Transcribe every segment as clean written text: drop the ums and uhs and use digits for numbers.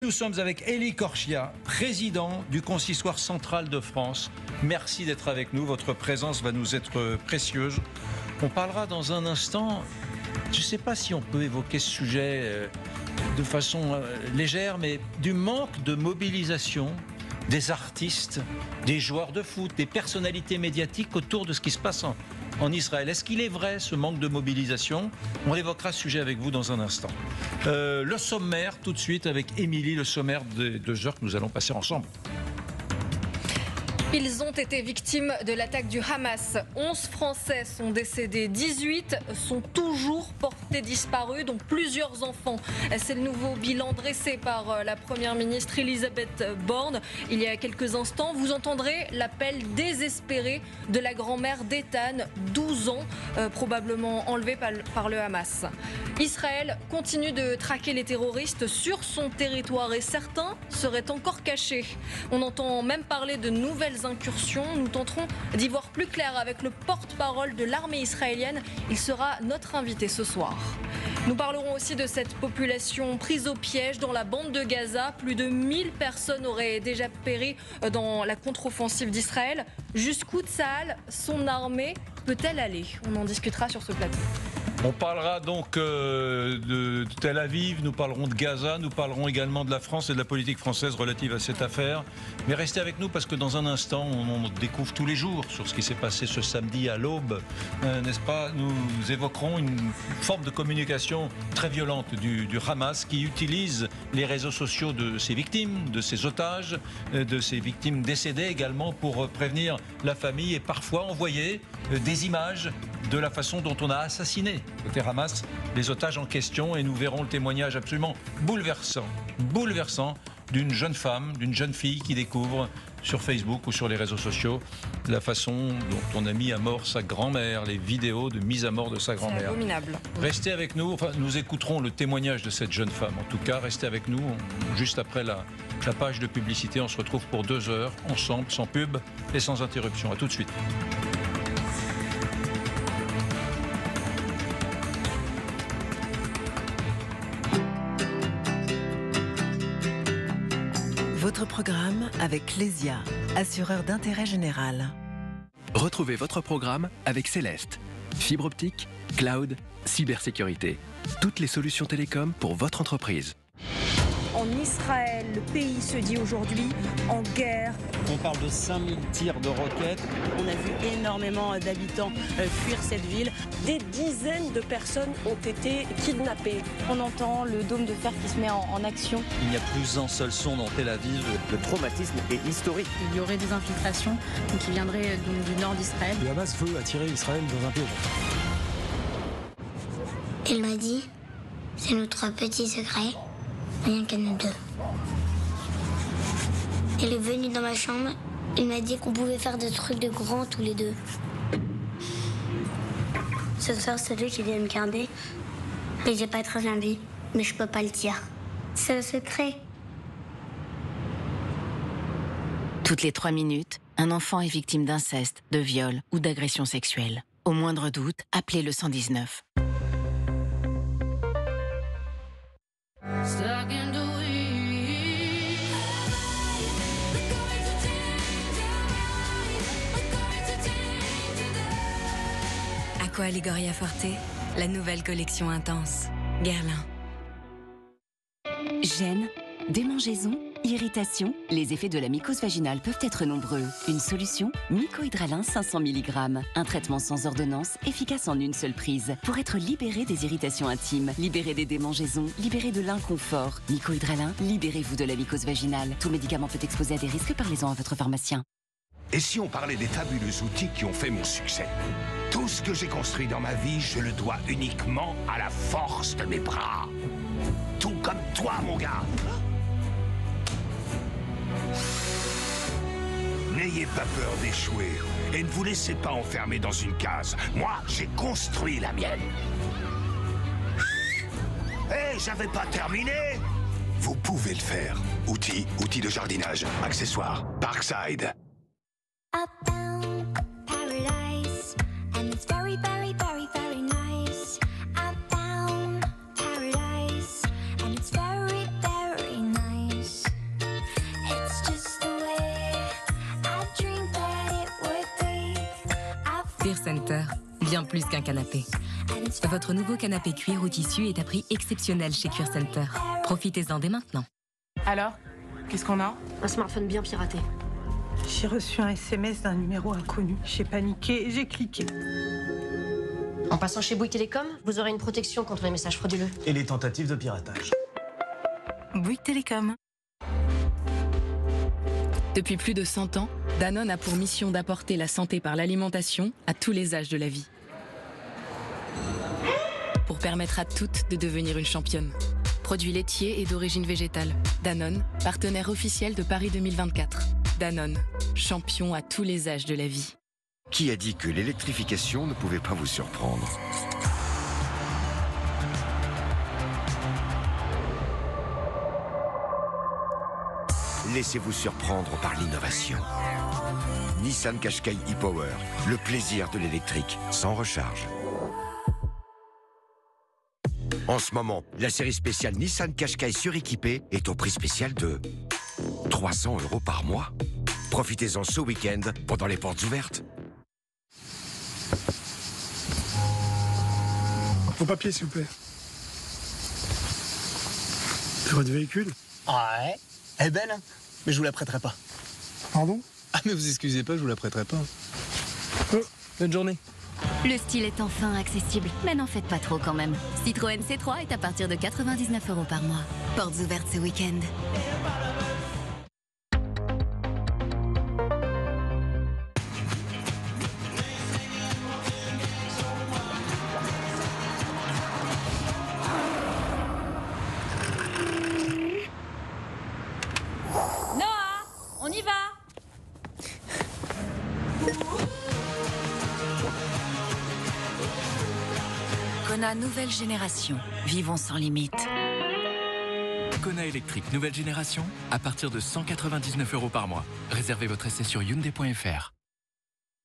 Nous sommes avec Élie Korchia, président du Consistoire central de France. Merci d'être avec nous, votre présence va nous être précieuse. On parlera dans un instant, je ne sais pas si on peut évoquer ce sujet de façon légère, mais du manque de mobilisation des artistes, des joueurs de foot, des personnalités médiatiques autour de ce qui se passe en Israël. Est-ce qu'il est vrai ce manque de mobilisation? On évoquera ce sujet avec vous dans un instant. Le sommaire, tout de suite avec Émilie, le sommaire des 2 heures que nous allons passer ensemble. Ils ont été victimes de l'attaque du Hamas. 11 Français sont décédés, 18 sont toujours portés disparus, dont plusieurs enfants. C'est le nouveau bilan dressé par la Première ministre Elisabeth Borne. Il y a quelques instants, vous entendrez l'appel désespéré de la grand-mère d'Ethan, 12 ans, probablement enlevée par le Hamas. Israël continue de traquer les terroristes sur son territoire et certains seraient encore cachés. On entend même parler de nouvelles incursions. Nous tenterons d'y voir plus clair avec le porte-parole de l'armée israélienne. Il sera notre invité ce soir. Nous parlerons aussi de cette population prise au piège dans la bande de Gaza. Plus de 1000 personnes auraient déjà péri dans la contre-offensive d'Israël. Jusqu'où Tsahal, son armée, peut-elle aller? On en discutera sur ce plateau. On parlera donc de Tel Aviv, nous parlerons de Gaza, nous parlerons également de la France et de la politique française relative à cette affaire. Mais restez avec nous parce que dans un instant, on découvre tous les jours sur ce qui s'est passé ce samedi à l'aube, n'est-ce pas? Nous évoquerons une forme de communication très violente du Hamas qui utilise les réseaux sociaux de ses victimes, de ses otages, de ses victimes décédées également pour prévenir la famille et parfois envoyer des images de la façon dont on a assassiné côté Hamas les otages en question, et nous verrons le témoignage absolument bouleversant d'une jeune femme, d'une jeune fille qui découvre sur Facebook ou sur les réseaux sociaux la façon dont on a mis à mort sa grand-mère, les vidéos de mise à mort de sa grand-mère. C'est abominable. Restez avec nous, nous écouterons le témoignage de cette jeune femme. En tout cas, restez avec nous, juste après la page de publicité, on se retrouve pour 2 heures ensemble, sans pub et sans interruption. À tout de suite. Votre programme avec Clésia, assureur d'intérêt général. Retrouvez votre programme avec Céleste. Fibre optique, cloud, cybersécurité. Toutes les solutions télécom pour votre entreprise. En Israël, le pays se dit aujourd'hui en guerre. On parle de 5000 tirs de roquettes. On a vu énormément d'habitants fuir cette ville. Des dizaines de personnes ont été kidnappées. On entend le dôme de fer qui se met en action. Il n'y a plus un seul son dans Tel Aviv. Le traumatisme est historique. Il y aurait des infiltrations qui viendraient du nord d'Israël. Le Hamas veut attirer Israël dans un piège. Il m'a dit, c'est notre petit secret, rien qu'à nous deux. Il est venu dans ma chambre, il m'a dit qu'on pouvait faire des trucs de grands tous les deux. Ce soir, c'est lui qui vient me garder. Et j'ai pas très envie, mais je peux pas le dire. C'est un secret. Toutes les 3 minutes, un enfant est victime d'inceste, de viol ou d'agression sexuelle. Au moindre doute, appelez le 119. Aqua Allegoria Forte, la nouvelle collection intense. Guerlain. Gêne, démangeaison, irritation, les effets de la mycose vaginale peuvent être nombreux. Une solution, Mycohydralin 500 mg. Un traitement sans ordonnance, efficace en une seule prise. Pour être libéré des irritations intimes, libéré des démangeaisons, libéré de l'inconfort. Mycohydralin, libérez-vous de la mycose vaginale. Tout médicament peut exposer à des risques, parlez-en à votre pharmacien. Et si on parlait des fabuleux outils qui ont fait mon succès? Tout ce que j'ai construit dans ma vie, je le dois uniquement à la force de mes bras. Tout comme toi, mon gars. N'ayez pas peur d'échouer et ne vous laissez pas enfermer dans une case. Moi, j'ai construit la mienne. Hé, j'avais pas terminé. Vous pouvez le faire. Outils de jardinage, accessoires, Parkside. Paradise, and it's very, very, very, very nice. Uptown paradise, and it's very, very nice. Cuir Center, bien plus qu'un canapé. Votre nouveau canapé cuir ou tissu est à prix exceptionnel chez Cuir Center. Profitez-en dès maintenant. Alors, qu'est-ce qu'on a? Un smartphone bien piraté. J'ai reçu un SMS d'un numéro inconnu. J'ai paniqué et j'ai cliqué. En passant chez Bouygues Télécom, vous aurez une protection contre les messages frauduleux. Et les tentatives de piratage. Bouygues Télécom. Depuis plus de 100 ans, Danone a pour mission d'apporter la santé par l'alimentation à tous les âges de la vie. Pour permettre à toutes de devenir une championne. Produit laitier et d'origine végétale. Danone, partenaire officiel de Paris 2024. Danone, champion à tous les âges de la vie. Qui a dit que l'électrification ne pouvait pas vous surprendre? Laissez-vous surprendre par l'innovation. Nissan Qashqai e-Power, le plaisir de l'électrique, sans recharge. En ce moment, la série spéciale Nissan Qashqai suréquipée est au prix spécial de 300 € par mois. Profitez-en ce week-end pendant les portes ouvertes. Vos papiers, s'il vous plaît. C'est votre véhicule? Ouais. Elle est belle, hein? Mais je vous la prêterai pas. Pardon? Ah, mais vous excusez pas, je vous la prêterai pas. Bonne journée. Le style est enfin accessible, mais n'en faites pas trop quand même. Citroën C3 est à partir de 99 € par mois. Portes ouvertes ce week-end. Noah, on y va. Kona nouvelle génération. Vivons sans limite. Kona électrique nouvelle génération à partir de 199 € par mois. Réservez votre essai sur Hyundai.fr.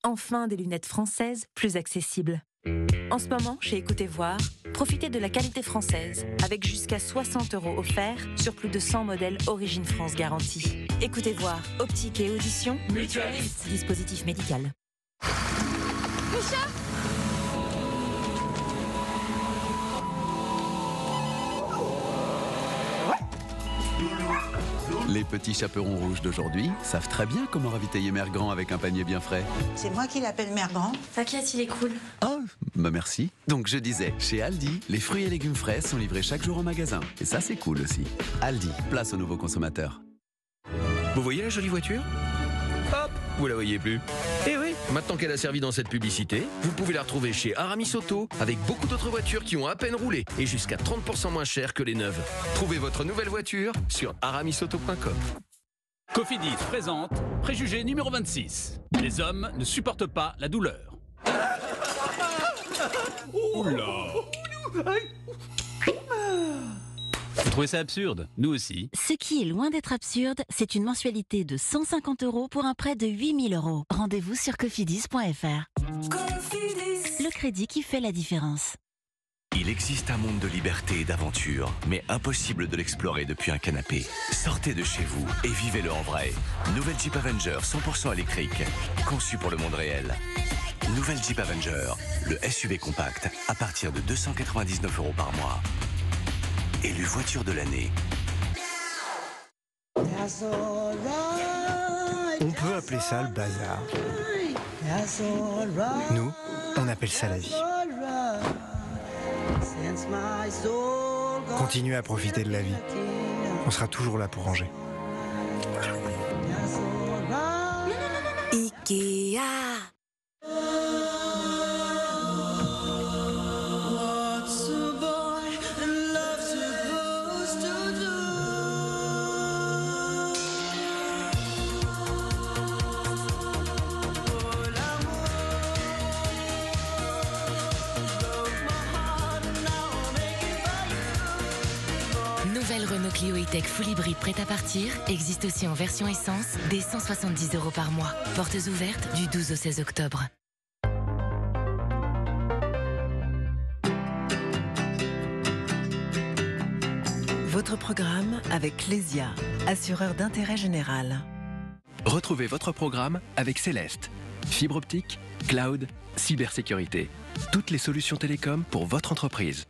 Enfin des lunettes françaises plus accessibles. En ce moment, chez Écoutez Voir, profitez de la qualité française avec jusqu'à 60 € offerts sur plus de 100 modèles Origine France garantie. Écoutez Voir, optique et audition, mutualiste, dispositif médical. Micha, Les petits chaperons rouges d'aujourd'hui savent très bien comment ravitailler Mère Grand avec un panier bien frais. C'est moi qui l'appelle Mère Grand. t'inquiète, il est cool. Oh, bah merci. Donc je disais, chez Aldi, les fruits et légumes frais sont livrés chaque jour en magasin. Et ça, c'est cool aussi. Aldi, place aux nouveaux consommateurs. Vous voyez la jolie voiture? Hop, vous la voyez plus. Eh oui, maintenant qu'elle a servi dans cette publicité, vous pouvez la retrouver chez Aramis Auto avec beaucoup d'autres voitures qui ont à peine roulé et jusqu'à 30% moins cher que les neuves. Trouvez votre nouvelle voiture sur aramisauto.com. Cofidis présente préjugé numéro 26. Les hommes ne supportent pas la douleur. Oula! Vous trouvez ça absurde? Nous aussi. Ce qui est loin d'être absurde, c'est une mensualité de 150 € pour un prêt de 8 000 €. Rendez-vous sur cofidis.fr. Le crédit qui fait la différence. Il existe un monde de liberté et d'aventure, mais impossible de l'explorer depuis un canapé. Sortez de chez vous et vivez-le en vrai. Nouvelle Jeep Avenger 100% électrique, conçue pour le monde réel. Nouvelle Jeep Avenger, le SUV compact, à partir de 299 € par mois. Élu voiture de l'année. On peut appeler ça le bazar. Nous, on appelle ça la vie. Continuez à profiter de la vie. On sera toujours là pour ranger. Ikea. Nouvelle Renault Clio E-Tech Full Hybrid prête à partir existe aussi en version essence dès 170 € par mois. Portes ouvertes du 12 au 16 octobre. Votre programme avec Clésia, assureur d'intérêt général. Retrouvez votre programme avec Céleste. Fibre optique, cloud, cybersécurité. Toutes les solutions télécom pour votre entreprise.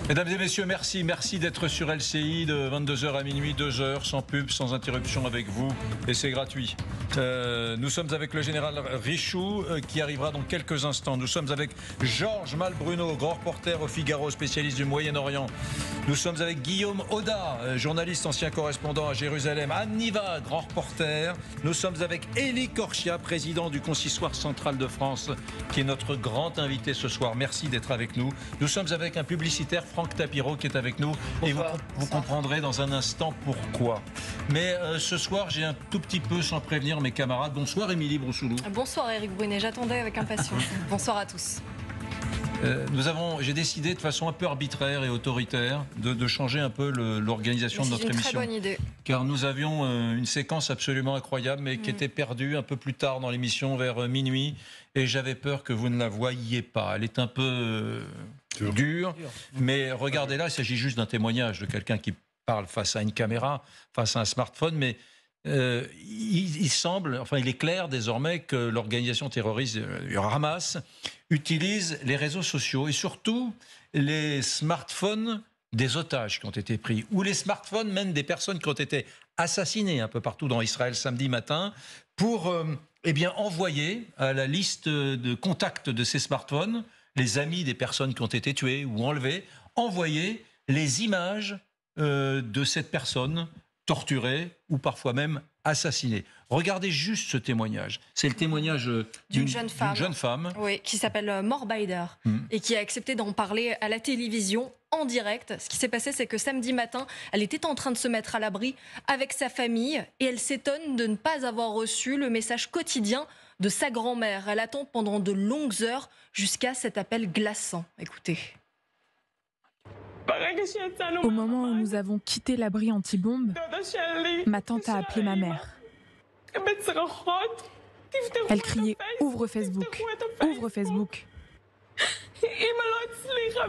Mesdames et messieurs, merci d'être sur LCI de 22h à minuit, 2 heures, sans pub, sans interruption avec vous, et c'est gratuit. Nous sommes avec le général Richoux qui arrivera dans quelques instants. Nous sommes avec Georges Malbruno, grand reporter au Figaro, spécialiste du Moyen-Orient. Nous sommes avec Guillaume Audat, journaliste, ancien correspondant à Jérusalem. Anne Niva, grand reporter. Nous sommes avec Élie Korchia, président du Consistoire central de France, qui est notre grand invité ce soir. Merci d'être avec nous. Nous sommes avec un publicitaire, Franck Tapiro, qui est avec nous. Bonsoir. Et vous comprendrez dans un instant pourquoi. Mais ce soir, j'ai un tout petit peu, sans prévenir mes camarades. Bonsoir Émilie Broussoulou. Bonsoir Éric Brunet, j'attendais avec impatience. Bonsoir à tous. J'ai décidé de façon un peu arbitraire et autoritaire de changer un peu l'organisation de notre émission. C'est une très bonne idée. Car nous avions une séquence absolument incroyable, mais qui était perdue un peu plus tard dans l'émission, vers minuit. Et j'avais peur que vous ne la voyiez pas. Elle est un peu dure, mais regardez-là, il s'agit juste d'un témoignage de quelqu'un qui parle face à une caméra, face à un smartphone, mais il est clair désormais que l'organisation terroriste du Hamas utilise les réseaux sociaux et surtout les smartphones des otages qui ont été pris, ou les smartphones même des personnes qui ont été assassinées un peu partout dans Israël samedi matin, pour envoyer à la liste de contacts de ces smartphones, les amis des personnes qui ont été tuées ou enlevées, envoyer les images de cette personne torturée ou parfois même assassinée. Regardez juste ce témoignage. C'est le témoignage d'une jeune femme. Oui, qui s'appelle Mor Baider et qui a accepté d'en parler à la télévision en direct. Ce qui s'est passé, c'est que samedi matin, elle était en train de se mettre à l'abri avec sa famille et elle s'étonne de ne pas avoir reçu le message quotidien de sa grand-mère. Elle attend pendant de longues heures jusqu'à cet appel glaçant. Écoutez. Au moment où nous avons quitté l'abri anti-bombe, ma tante a appelé ma mère. Elle criait « Ouvre Facebook, ouvre Facebook ».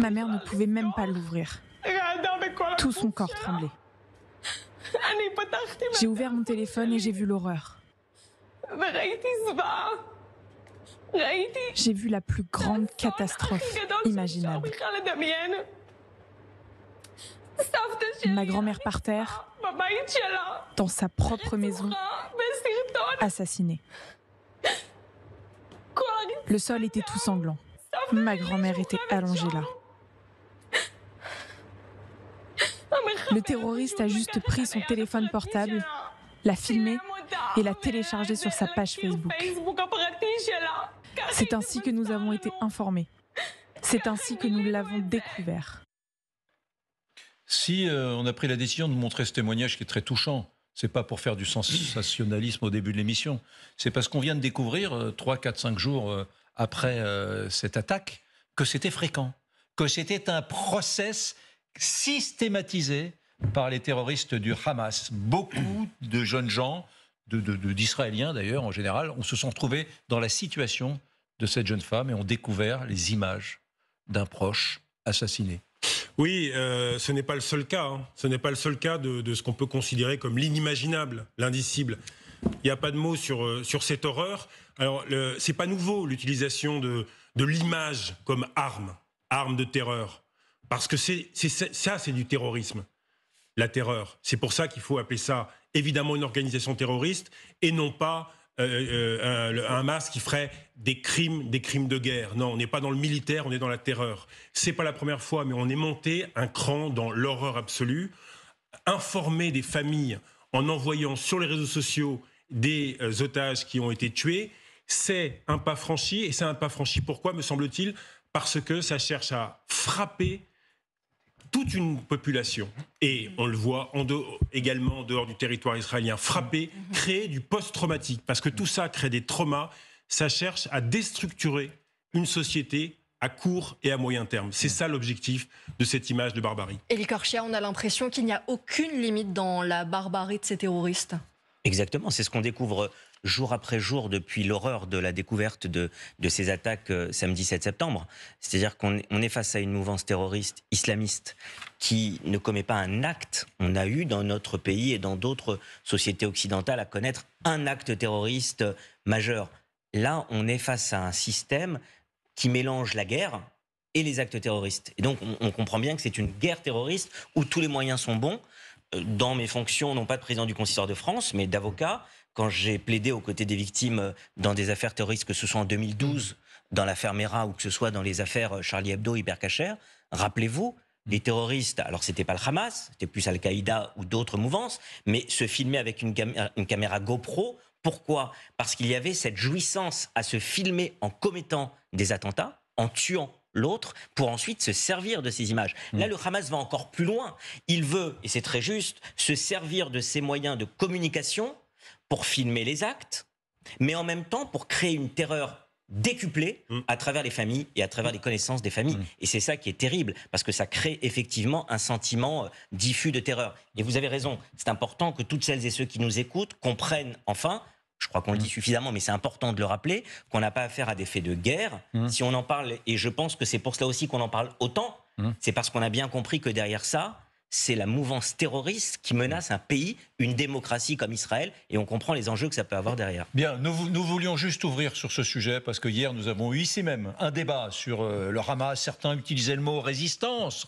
Ma mère ne pouvait même pas l'ouvrir. Tout son corps tremblait. J'ai ouvert mon téléphone et j'ai vu l'horreur. J'ai vu la plus grande catastrophe imaginable. Ma grand-mère par terre, dans sa propre maison, assassinée. Le sol était tout sanglant. Ma grand-mère était allongée là. Le terroriste a juste pris son téléphone portable, l'a filmé et l'a téléchargé sur sa page Facebook. C'est ainsi que nous avons été informés. C'est ainsi que nous l'avons découvert. Si on a pris la décision de montrer ce témoignage qui est très touchant, c'est pas pour faire du sensationnalisme au début de l'émission, c'est parce qu'on vient de découvrir 3, 4, 5 jours après cette attaque que c'était fréquent, que c'était un process systématisé par les terroristes du Hamas. Beaucoup de jeunes gens, d'Israéliens d'ailleurs en général, on se sont retrouvés dans la situation de cette jeune femme et ont découvert les images d'un proche assassiné. Oui, ce n'est pas le seul cas. Ce n'est pas le seul cas de ce qu'on peut considérer comme l'inimaginable, l'indicible. Il n'y a pas de mots sur cette horreur. Alors, c'est pas nouveau l'utilisation de l'image comme arme de terreur, parce que c'est du terrorisme, la terreur. C'est pour ça qu'il faut appeler ça évidemment une organisation terroriste et non pas un Hamas qui ferait des crimes de guerre. Non, on n'est pas dans le militaire, on est dans la terreur. C'est pas la première fois, mais on est monté un cran dans l'horreur absolue. Informer des familles en envoyant sur les réseaux sociaux des otages qui ont été tués, c'est un pas franchi. Et c'est un pas franchi, pourquoi, me semble-t-il? Parce que ça cherche à frapper toute une population, et on le voit également en dehors du territoire israélien, frapper, créer du post-traumatique, parce que tout ça crée des traumas, ça cherche à déstructurer une société à court et à moyen terme. C'est ça l'objectif de cette image de barbarie. Élie Korchia, on a l'impression qu'il n'y a aucune limite dans la barbarie de ces terroristes. Exactement, c'est ce qu'on découvre jour après jour depuis l'horreur de la découverte de ces attaques samedi 7 septembre. C'est-à-dire qu'on est face à une mouvance terroriste islamiste qui ne commet pas un acte. On a eu dans notre pays et dans d'autres sociétés occidentales à connaître un acte terroriste majeur. Là, on est face à un système qui mélange la guerre et les actes terroristes. Et donc, on comprend bien que c'est une guerre terroriste où tous les moyens sont bons. Dans mes fonctions, non pas de président du Consistoire de France, mais d'avocat, quand j'ai plaidé aux côtés des victimes dans des affaires terroristes, que ce soit en 2012, dans l'affaire Mera, ou que ce soit dans les affaires Charlie Hebdo, Hyper Cacher, rappelez-vous, les terroristes, alors c'était pas le Hamas, c'était plus Al-Qaïda ou d'autres mouvances, mais se filmer avec une caméra GoPro. Pourquoi ? Parce qu'il y avait cette jouissance à se filmer en commettant des attentats, en tuant l'autre, pour ensuite se servir de ces images. Là, le Hamas va encore plus loin. Il veut, et c'est très juste, se servir de ces moyens de communication pour filmer les actes, mais en même temps pour créer une terreur décuplée à travers les familles et à travers les connaissances des familles. Et c'est ça qui est terrible, parce que ça crée effectivement un sentiment diffus de terreur. Et vous avez raison, c'est important que toutes celles et ceux qui nous écoutent comprennent enfin, je crois qu'on le dit suffisamment, mais c'est important de le rappeler, qu'on n'a pas affaire à des faits de guerre. Si on en parle, et je pense que c'est pour cela aussi qu'on en parle autant, c'est parce qu'on a bien compris que derrière ça, c'est la mouvance terroriste qui menace un pays, une démocratie comme Israël, et on comprend les enjeux que ça peut avoir derrière. Bien, nous voulions juste ouvrir sur ce sujet, parce que hier, nous avons eu ici même un débat sur le Hamas. Certains utilisaient le mot résistance,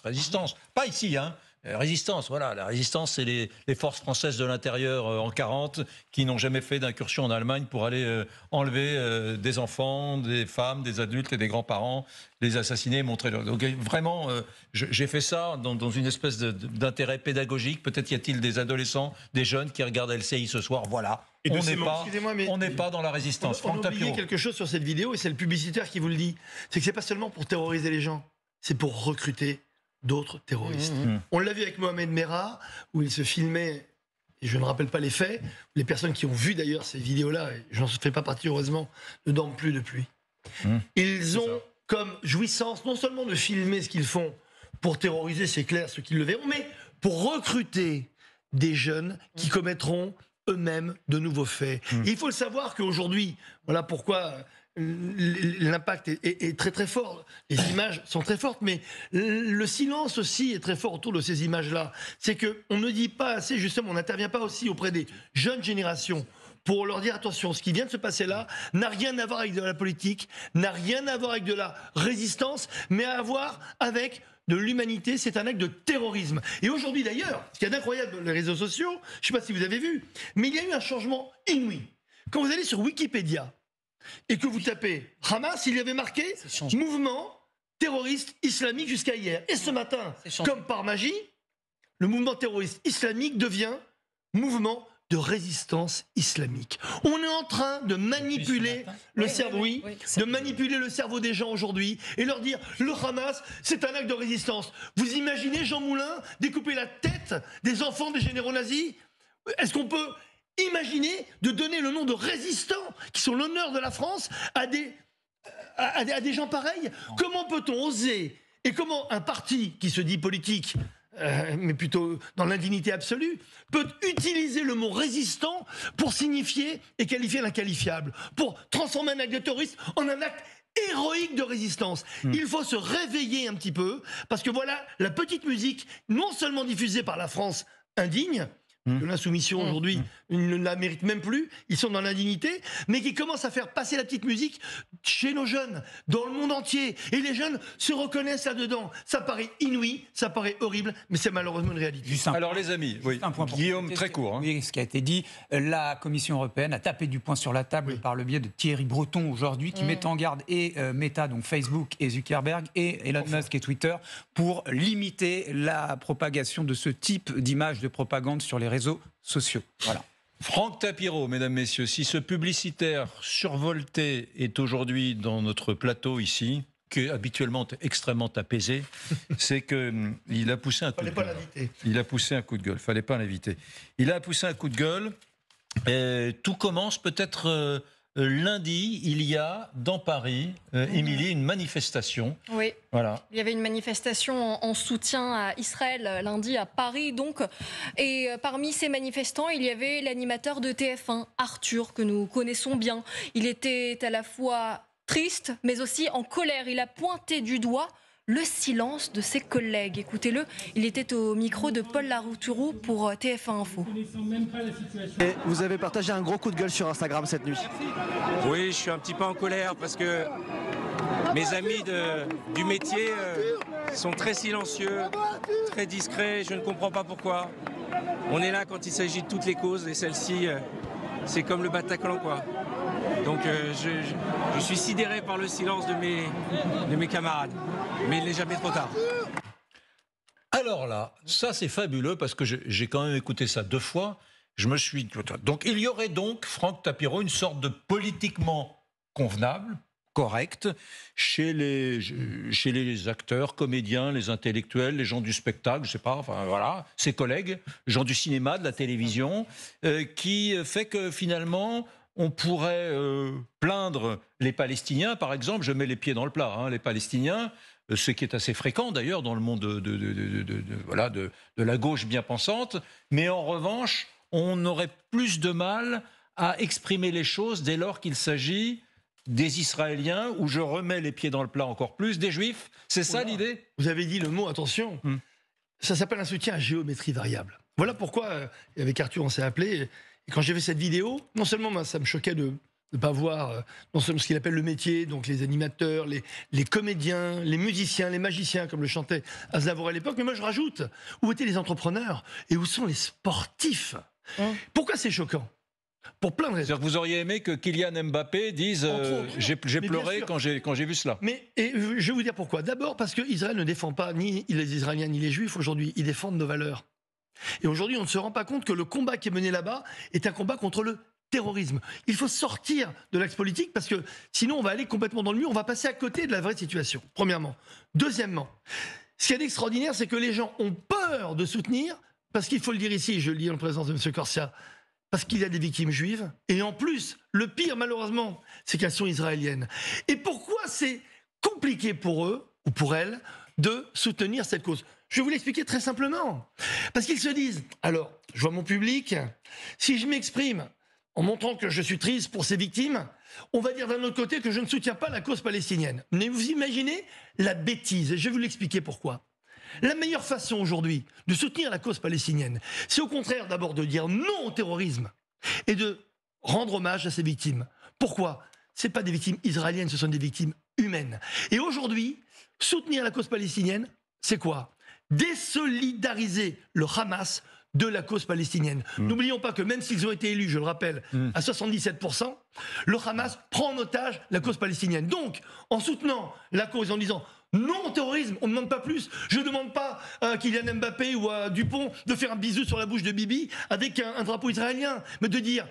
pas ici, hein. Résistance, voilà, la résistance, c'est les forces françaises de l'intérieur en 40 qui n'ont jamais fait d'incursion en Allemagne pour aller enlever des enfants, des femmes, des adultes et des grands-parents, les assassiner, montrer leur... Donc vraiment, j'ai fait ça dans une espèce d'intérêt pédagogique. Peut-être y a-t-il des adolescents, des jeunes qui regardent LCI ce soir, voilà. On n'est pas dans la résistance. On a oublié quelque chose sur cette vidéo, et c'est le publicitaire qui vous le dit. C'est que c'est pas seulement pour terroriser les gens, c'est pour recruter d'autres terroristes. On l'a vu avec Mohamed Merah, où il se filmait, et je ne rappelle pas les faits, les personnes qui ont vu d'ailleurs ces vidéos-là, et j'en fais pas partie heureusement, ne dorment plus depuis. Ils ont comme jouissance non seulement de filmer ce qu'ils font pour terroriser, c'est clair, ceux qui le verront, mais pour recruter des jeunes qui commettront eux-mêmes de nouveaux faits. Et il faut le savoir qu'aujourd'hui, voilà pourquoi... l'impact est très très fort, les images sont très fortes, mais le silence aussi est très fort autour de ces images-là. C'est qu'on ne dit pas assez, justement, on n'intervient pas aussi auprès des jeunes générations pour leur dire attention, ce qui vient de se passer là n'a rien à voir avec de la politique, n'a rien à voir avec de la résistance, mais à voir avec de l'humanité, c'est un acte de terrorisme. Et aujourd'hui d'ailleurs, ce qu'il y a d'incroyable dans les réseaux sociaux, je ne sais pas si vous avez vu, mais il y a eu un changement inouï. Quand vous allez sur Wikipédia, et que vous tapez Hamas, il y avait marqué mouvement terroriste islamique jusqu'à hier. Et ce matin, comme par magie, le mouvement terroriste islamique devient mouvement de résistance islamique. On est en train de manipuler le cerveau, de manipuler le cerveau des gens aujourd'hui et leur dire le Hamas, c'est un acte de résistance. Vous imaginez Jean Moulin découper la tête des enfants des généraux nazis ? Est-ce qu'on peut imaginez de donner le nom de résistants, qui sont l'honneur de la France, à des gens pareils? Comment peut-on oser? Et comment un parti qui se dit politique, mais plutôt dans l'indignité absolue, peut utiliser le mot résistant pour signifier et qualifier l'inqualifiable, pour transformer un acte de terroriste en un acte héroïque de résistance. Il faut se réveiller un petit peu, parce que voilà, la petite musique, non seulement diffusée par la France indigne, que l'insoumission aujourd'hui ne la mérite même plus, ils sont dans l'indignité, mais qui commencent à faire passer la petite musique chez nos jeunes, dans le monde entier. Et les jeunes se reconnaissent là-dedans. Ça paraît inouï, ça paraît horrible, mais c'est malheureusement une réalité. Alors les amis, un point Guillaume, très court. Oui, ce qui a été dit, la Commission européenne a tapé du poing sur la table par le biais de Thierry Breton aujourd'hui, qui met en garde et Meta, donc Facebook et Zuckerberg, et Elon Musk et Twitter, pour limiter la propagation de ce type d'images de propagande sur les réseaux sociaux. Voilà. Franck Tapiro, mesdames, messieurs, si ce publicitaire survolté est aujourd'hui dans notre plateau ici, qui est habituellement extrêmement apaisé, c'est qu'il a poussé un coup de gueule. Il a poussé un coup de gueule, fallait pas l'inviter. Il a poussé un coup de gueule, et tout commence peut-être lundi, il y a dans Paris, Émilie, une manifestation. Oui. Voilà. Il y avait une manifestation en soutien à Israël lundi à Paris, donc. Et parmi ces manifestants, il y avait l'animateur de TF1, Arthur, que nous connaissons bien. Il était à la fois triste, mais aussi en colère. Il a pointé du doigt le silence de ses collègues. Écoutez-le, il était au micro de Paul Larouturou pour TF1 Info. Et vous avez partagé un gros coup de gueule sur Instagram cette nuit. Oui, je suis un petit peu en colère parce que mes amis du métier sont très silencieux, très discrets. Je ne comprends pas pourquoi. On est là quand il s'agit de toutes les causes et celle-ci, c'est comme le Bataclan, quoi. Donc je suis sidéré par le silence de mes camarades. Mais il n'est jamais trop tard. Alors là, ça c'est fabuleux parce que j'ai quand même écouté ça 2 fois. Je me suis... Donc il y aurait donc, Franck Tapiro, une sorte de politiquement convenable, correct, chez les acteurs, comédiens, les intellectuels, les gens du spectacle, je sais pas, enfin voilà, ses collègues, les gens du cinéma, de la télévision, qui fait que finalement... On pourrait plaindre les Palestiniens, par exemple, je mets les pieds dans le plat, hein, les Palestiniens, ce qui est assez fréquent d'ailleurs dans le monde de la gauche bien pensante, mais en revanche, on aurait plus de mal à exprimer les choses dès lors qu'il s'agit des Israéliens, où je remets les pieds dans le plat encore plus, des Juifs, c'est ça l'idée ? Vous avez dit le mot, attention, ça s'appelle un soutien à géométrie variable. Voilà pourquoi, avec Arthur, on s'est appelé... Et quand j'ai fait cette vidéo, non seulement moi, ça me choquait de ne pas voir non seulement ce qu'il appelle le métier, donc les animateurs, les comédiens, les musiciens, les magiciens, comme le chantait Aznavour à l'époque, mais moi je rajoute, où étaient les entrepreneurs et où sont les sportifs ? Pourquoi c'est choquant ? Pour plein de raisons. C'est-à-dire que vous auriez aimé que Kylian Mbappé dise j'ai pleuré quand j'ai vu cela. Mais je vais vous dire pourquoi. D'abord parce qu'Israël ne défend pas ni les Israéliens ni les Juifs aujourd'hui, ils défendent nos valeurs. Et aujourd'hui, on ne se rend pas compte que le combat qui est mené là-bas est un combat contre le terrorisme. Il faut sortir de l'axe politique parce que sinon on va aller complètement dans le mur, on va passer à côté de la vraie situation, premièrement. Deuxièmement, ce qui est extraordinaire, c'est que les gens ont peur de soutenir, parce qu'il faut le dire ici, je le dis en présence de M. Corsia, parce qu'il y a des victimes juives, et en plus, le pire malheureusement, c'est qu'elles sont israéliennes. Et pourquoi c'est compliqué pour eux, ou pour elles, de soutenir cette cause ? Je vais vous l'expliquer très simplement. Parce qu'ils se disent, alors, je vois mon public, si je m'exprime en montrant que je suis triste pour ces victimes, on va dire d'un autre côté que je ne soutiens pas la cause palestinienne. Mais vous imaginez la bêtise, et je vais vous l'expliquer pourquoi. La meilleure façon aujourd'hui de soutenir la cause palestinienne, c'est au contraire d'abord de dire non au terrorisme et de rendre hommage à ces victimes. Pourquoi ? Ce ne sont pas des victimes israéliennes, ce sont des victimes humaines. Et aujourd'hui, soutenir la cause palestinienne, c'est quoi ? Désolidariser le Hamas de la cause palestinienne. N'oublions pas que même s'ils ont été élus, je le rappelle, à 77%, le Hamas prend en otage la cause palestinienne. Donc, en soutenant la cause, en disant non au terrorisme, on ne demande pas plus. Je ne demande pas à Kylian Mbappé ou à Dupont de faire un bisou sur la bouche de Bibi avec un drapeau israélien, mais de dire,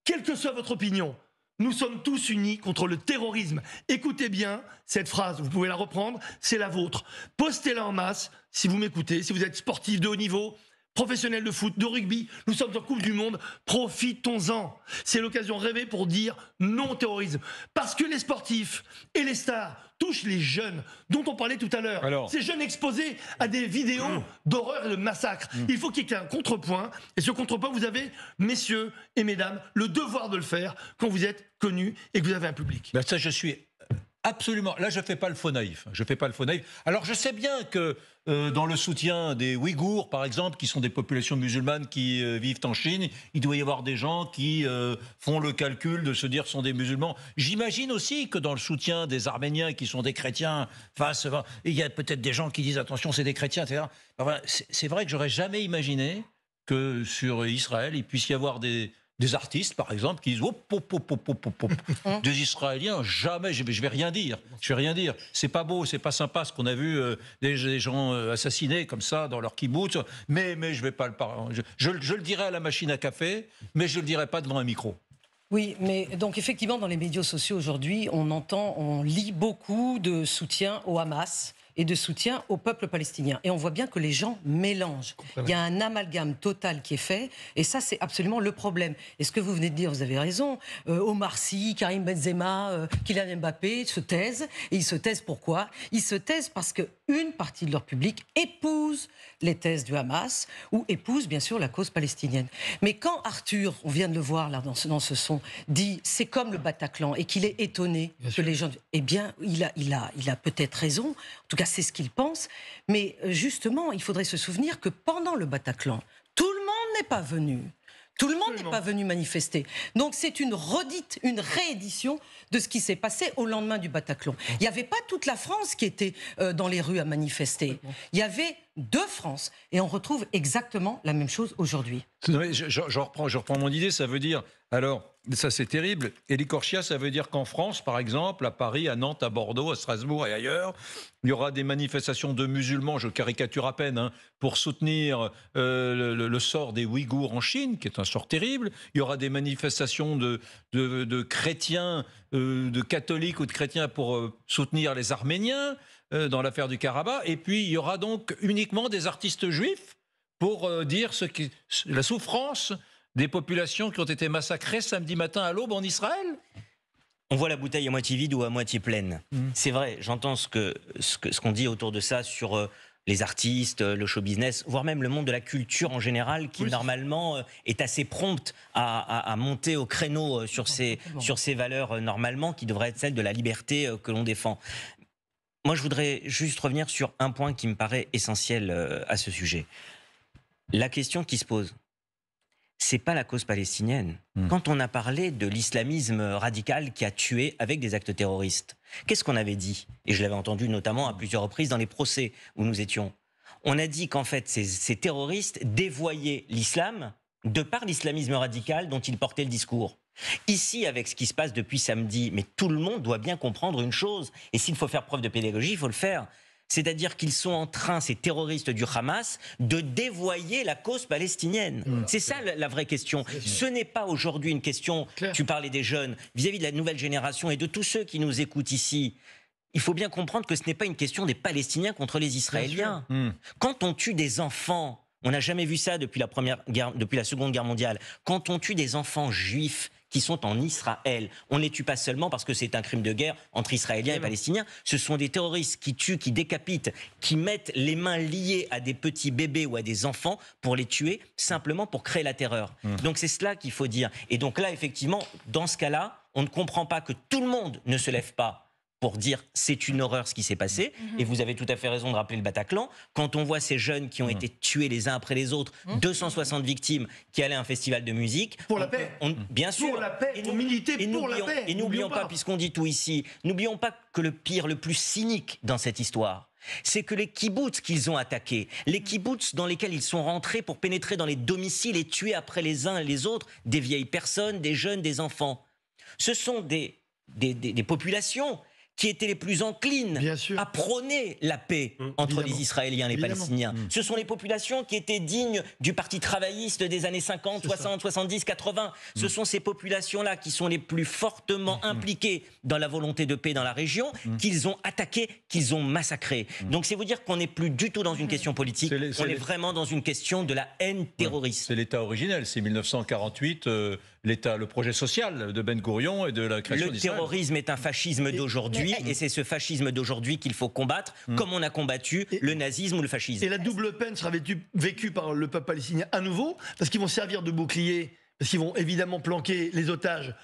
quelle que soit votre opinion, nous sommes tous unis contre le terrorisme. Écoutez bien cette phrase, vous pouvez la reprendre, c'est la vôtre. Postez-la en masse, si vous m'écoutez, si vous êtes sportif de haut niveau, professionnel de foot, de rugby, nous sommes en Coupe du Monde, profitons-en. C'est l'occasion rêvée pour dire non au terrorisme. Parce que les sportifs et les stars touchent les jeunes, dont on parlait tout à l'heure. Ces jeunes exposés à des vidéos d'horreur et de massacre. Il faut qu'il y ait un contrepoint. Et ce contrepoint, vous avez, messieurs et mesdames, le devoir de le faire quand vous êtes connus et que vous avez un public. Ben ça, je suis... Absolument. Là, je ne fais pas le faux naïf. Alors, je sais bien que dans le soutien des Ouïghours, par exemple, qui sont des populations musulmanes qui vivent en Chine, il doit y avoir des gens qui font le calcul de se dire sont des musulmans. J'imagine aussi que dans le soutien des Arméniens, qui sont des chrétiens, il y a peut-être des gens qui disent attention, c'est des chrétiens, etc. Ben voilà, c'est vrai que j'aurais jamais imaginé que sur Israël, il puisse y avoir des artistes, par exemple, qui disent des Israéliens, jamais, je vais rien dire. C'est pas beau, c'est pas sympa ce qu'on a vu des gens assassinés comme ça dans leur kibbutz, mais je vais pas le parler. Je le dirai à la machine à café, mais je le dirai pas devant un micro. Oui, mais donc effectivement, dans les médias sociaux aujourd'hui, on lit beaucoup de soutien au Hamas. et de soutien au peuple palestinien. Et on voit bien que les gens mélangent. Il y a un amalgame total qui est fait, et ça, c'est absolument le problème. Et ce que vous venez de dire, vous avez raison, Omar Sy, Karim Benzema, Kylian Mbappé se taisent. Et ils se taisent pourquoi? Ils se taisent parce qu'une partie de leur public épouse les thèses du Hamas, ou épouse, bien sûr, la cause palestinienne. Mais quand Arthur, on vient de le voir là dans ce son, dit « c'est comme le Bataclan » et qu'il est étonné que les gens... Eh bien, il a peut-être raison, en tout cas c'est ce qu'il pense, mais justement, il faudrait se souvenir que pendant le Bataclan, tout le monde n'est pas venu. Tout le monde n'est pas venu manifester. Donc c'est une redite, une réédition de ce qui s'est passé au lendemain du Bataclan. Il n'y avait pas toute la France qui était dans les rues à manifester. Il y avait 2 France. Et on retrouve exactement la même chose aujourd'hui. Je reprends mon idée, ça veut dire... Alors, ça c'est terrible. Hélicorchia, ça veut dire qu'en France, par exemple, à Paris, à Nantes, à Bordeaux, à Strasbourg et ailleurs, il y aura des manifestations de musulmans, je caricature à peine, pour soutenir le sort des Ouïghours en Chine, qui est un sort terrible. Il y aura des manifestations de chrétiens, de catholiques ou de chrétiens pour soutenir les Arméniens dans l'affaire du Karabakh. Et puis, il y aura donc uniquement des artistes juifs pour dire la souffrance des populations qui ont été massacrées samedi matin à l'aube en Israël. On voit la bouteille à moitié vide ou à moitié pleine. C'est vrai, j'entends ce qu'on dit autour de ça sur les artistes, le show business, voire même le monde de la culture en général, qui normalement est assez prompte à monter au créneau sur ces valeurs normalement, qui devraient être celles de la liberté que l'on défend. Moi, je voudrais juste revenir sur un point qui me paraît essentiel à ce sujet. La question qui se pose, c'est pas la cause palestinienne. Quand on a parlé de l'islamisme radical qui a tué avec des actes terroristes, qu'est-ce qu'on avait dit? Et je l'avais entendu notamment à plusieurs reprises dans les procès où nous étions. On a dit qu'en fait, ces terroristes dévoyaient l'islam de par l'islamisme radical dont ils portaient le discours. Ici, avec ce qui se passe depuis samedi, mais tout le monde doit bien comprendre une chose, et s'il faut faire preuve de pédagogie, il faut le faire. C'est-à-dire qu'ils sont en train, ces terroristes du Hamas, de dévoyer la cause palestinienne. C'est ça la vraie question. Ce n'est pas aujourd'hui une question, tu parlais des jeunes, vis-à-vis de la nouvelle génération et de tous ceux qui nous écoutent ici. Il faut bien comprendre que ce n'est pas une question des Palestiniens contre les Israéliens. Quand on tue des enfants, on n'a jamais vu ça depuis la Seconde Guerre mondiale, quand on tue des enfants juifs qui sont en Israël. On ne les tue pas seulement parce que c'est un crime de guerre entre Israéliens et Palestiniens. Ce sont des terroristes qui tuent, qui décapitent, qui mettent les mains liées à des petits bébés ou à des enfants pour les tuer, simplement pour créer la terreur. Donc c'est cela qu'il faut dire. Et donc là, effectivement, dans ce cas-là, on ne comprend pas que tout le monde ne se lève pas pour dire c'est une horreur ce qui s'est passé. Et vous avez tout à fait raison de rappeler le Bataclan. Quand on voit ces jeunes qui ont été tués les uns après les autres, 260 victimes qui allaient à un festival de musique. Pour la paix. Bien sûr. Pour la paix, pour militer pour la paix. Et n'oublions pas, puisqu'on dit tout ici, n'oublions pas que le pire, le plus cynique dans cette histoire, c'est que les kibboutz qu'ils ont attaqués, les kibboutz dans lesquels ils sont rentrés pour pénétrer dans les domiciles et tuer après les uns et les autres des vieilles personnes, des jeunes, des enfants, ce sont des populations qui étaient les plus enclines à prôner la paix entre les Israéliens et les Palestiniens. Ce sont les populations qui étaient dignes du parti travailliste des années 50, 60, 70, 80. Ce sont ces populations-là qui sont les plus fortement impliquées dans la volonté de paix dans la région, qu'ils ont attaquées, qu'ils ont massacrées. Donc c'est vous dire qu'on n'est plus du tout dans une question politique, on est vraiment dans une question de la haine terroriste. C'est l'État originel, c'est 1948... le projet social de Ben Gourion et de la création d'Israël. Le terrorisme est un fascisme d'aujourd'hui et c'est ce fascisme d'aujourd'hui qu'il faut combattre comme on a combattu le nazisme ou le fascisme. Et la double peine sera vécue par le peuple palestinien à nouveau parce qu'ils vont servir de bouclier. Parce qu'ils vont évidemment planquer les otages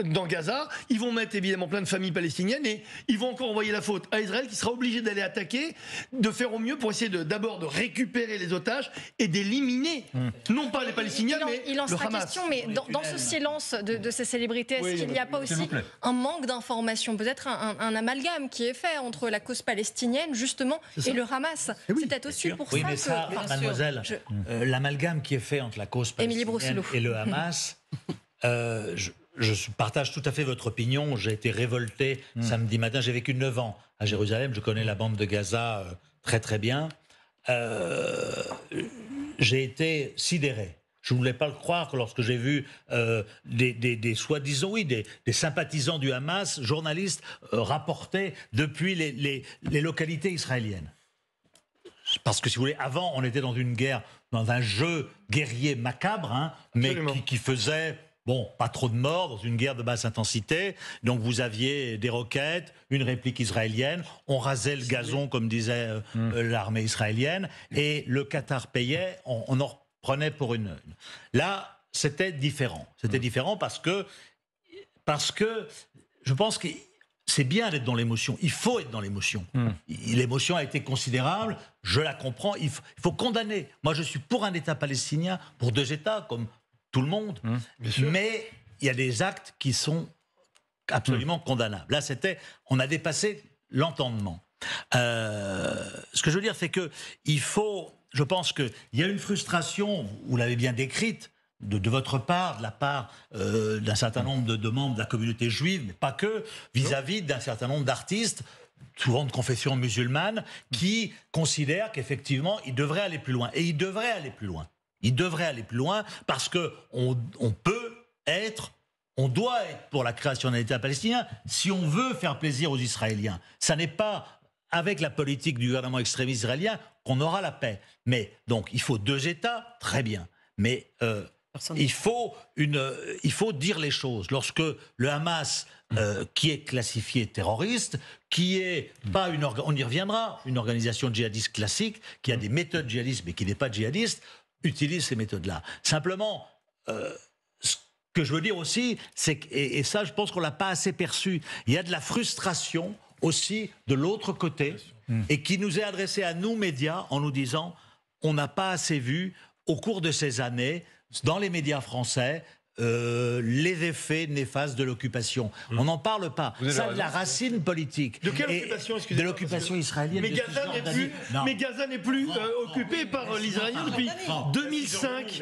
dans Gaza. Ils vont mettre évidemment plein de familles palestiniennes et ils vont encore envoyer la faute à Israël qui sera obligé d'aller attaquer, de faire au mieux pour essayer d'abord de récupérer les otages et d'éliminer, non pas les Palestiniens, mais il en le sera Hamas. question, mais dans ce silence de ces célébrités, est-ce qu'il n'y a pas aussi un manque d'information, peut-être un amalgame qui est fait entre la cause palestinienne, justement, et le Hamas? C'est peut-être aussi pour ça que... Oui, mais ça, mademoiselle, l'amalgame qui est fait entre la cause palestinienne et le Hamas, je partage tout à fait votre opinion. J'ai été révolté samedi matin. J'ai vécu 9 ans à Jérusalem. Je connais la bande de Gaza très très bien. J'ai été sidéré. je ne voulais pas le croire lorsque j'ai vu des soi-disant, oui, des sympathisants du Hamas, journalistes, rapporter depuis les localités israéliennes. Parce que si vous voulez, avant, on était dans une guerre, dans un jeu guerrier macabre, hein, mais qui faisait... Bon, pas trop de morts dans une guerre de basse intensité. Donc vous aviez des roquettes, une réplique israélienne, on rasait le gazon, comme disait l'armée israélienne, et le Qatar payait, on en reprenait pour une. Là, c'était différent. C'était différent parce que je pense que c'est bien d'être dans l'émotion. Il faut être dans l'émotion. L'émotion a été considérable, je la comprends. Il faut condamner. Moi, je suis pour un État palestinien, pour 2 États, comme tout le monde, mais il y a des actes qui sont absolument condamnables. Là, on a dépassé l'entendement. Ce que je veux dire, c'est que je pense qu'il y a une frustration, vous l'avez bien décrite, de votre part, de la part d'un certain nombre de membres de la communauté juive, mais pas que, vis-à-vis d'un certain nombre d'artistes, souvent de confession musulmane, qui considèrent qu'effectivement, ils devraient aller plus loin. Et ils devraient aller plus loin. Il devrait aller plus loin parce qu'on doit être pour la création d'un État palestinien si on veut faire plaisir aux Israéliens. Ça n'est pas avec la politique du gouvernement extrémiste israélien qu'on aura la paix. Mais donc, il faut 2 États, très bien. Mais il faut dire les choses. Lorsque le Hamas, qui est classifié terroriste, qui est pas on y reviendra, une organisation djihadiste classique, qui a des méthodes djihadistes mais qui n'est pas djihadiste, utilise ces méthodes-là. Simplement, ce que je veux dire aussi, c'est que, et ça, je pense qu'on ne l'a pas assez perçu, il y a de la frustration aussi de l'autre côté, et qui nous est adressée à nous, médias, en nous disant on n'a pas assez vu, au cours de ces années, dans les médias français, les effets néfastes de l'occupation. On n'en parle pas. Ça a de la racine politique. De quelle occupation, excusez-moi? De l'occupation israélienne. Mais Gaza n'est plus occupé par l'Israélien depuis 2005.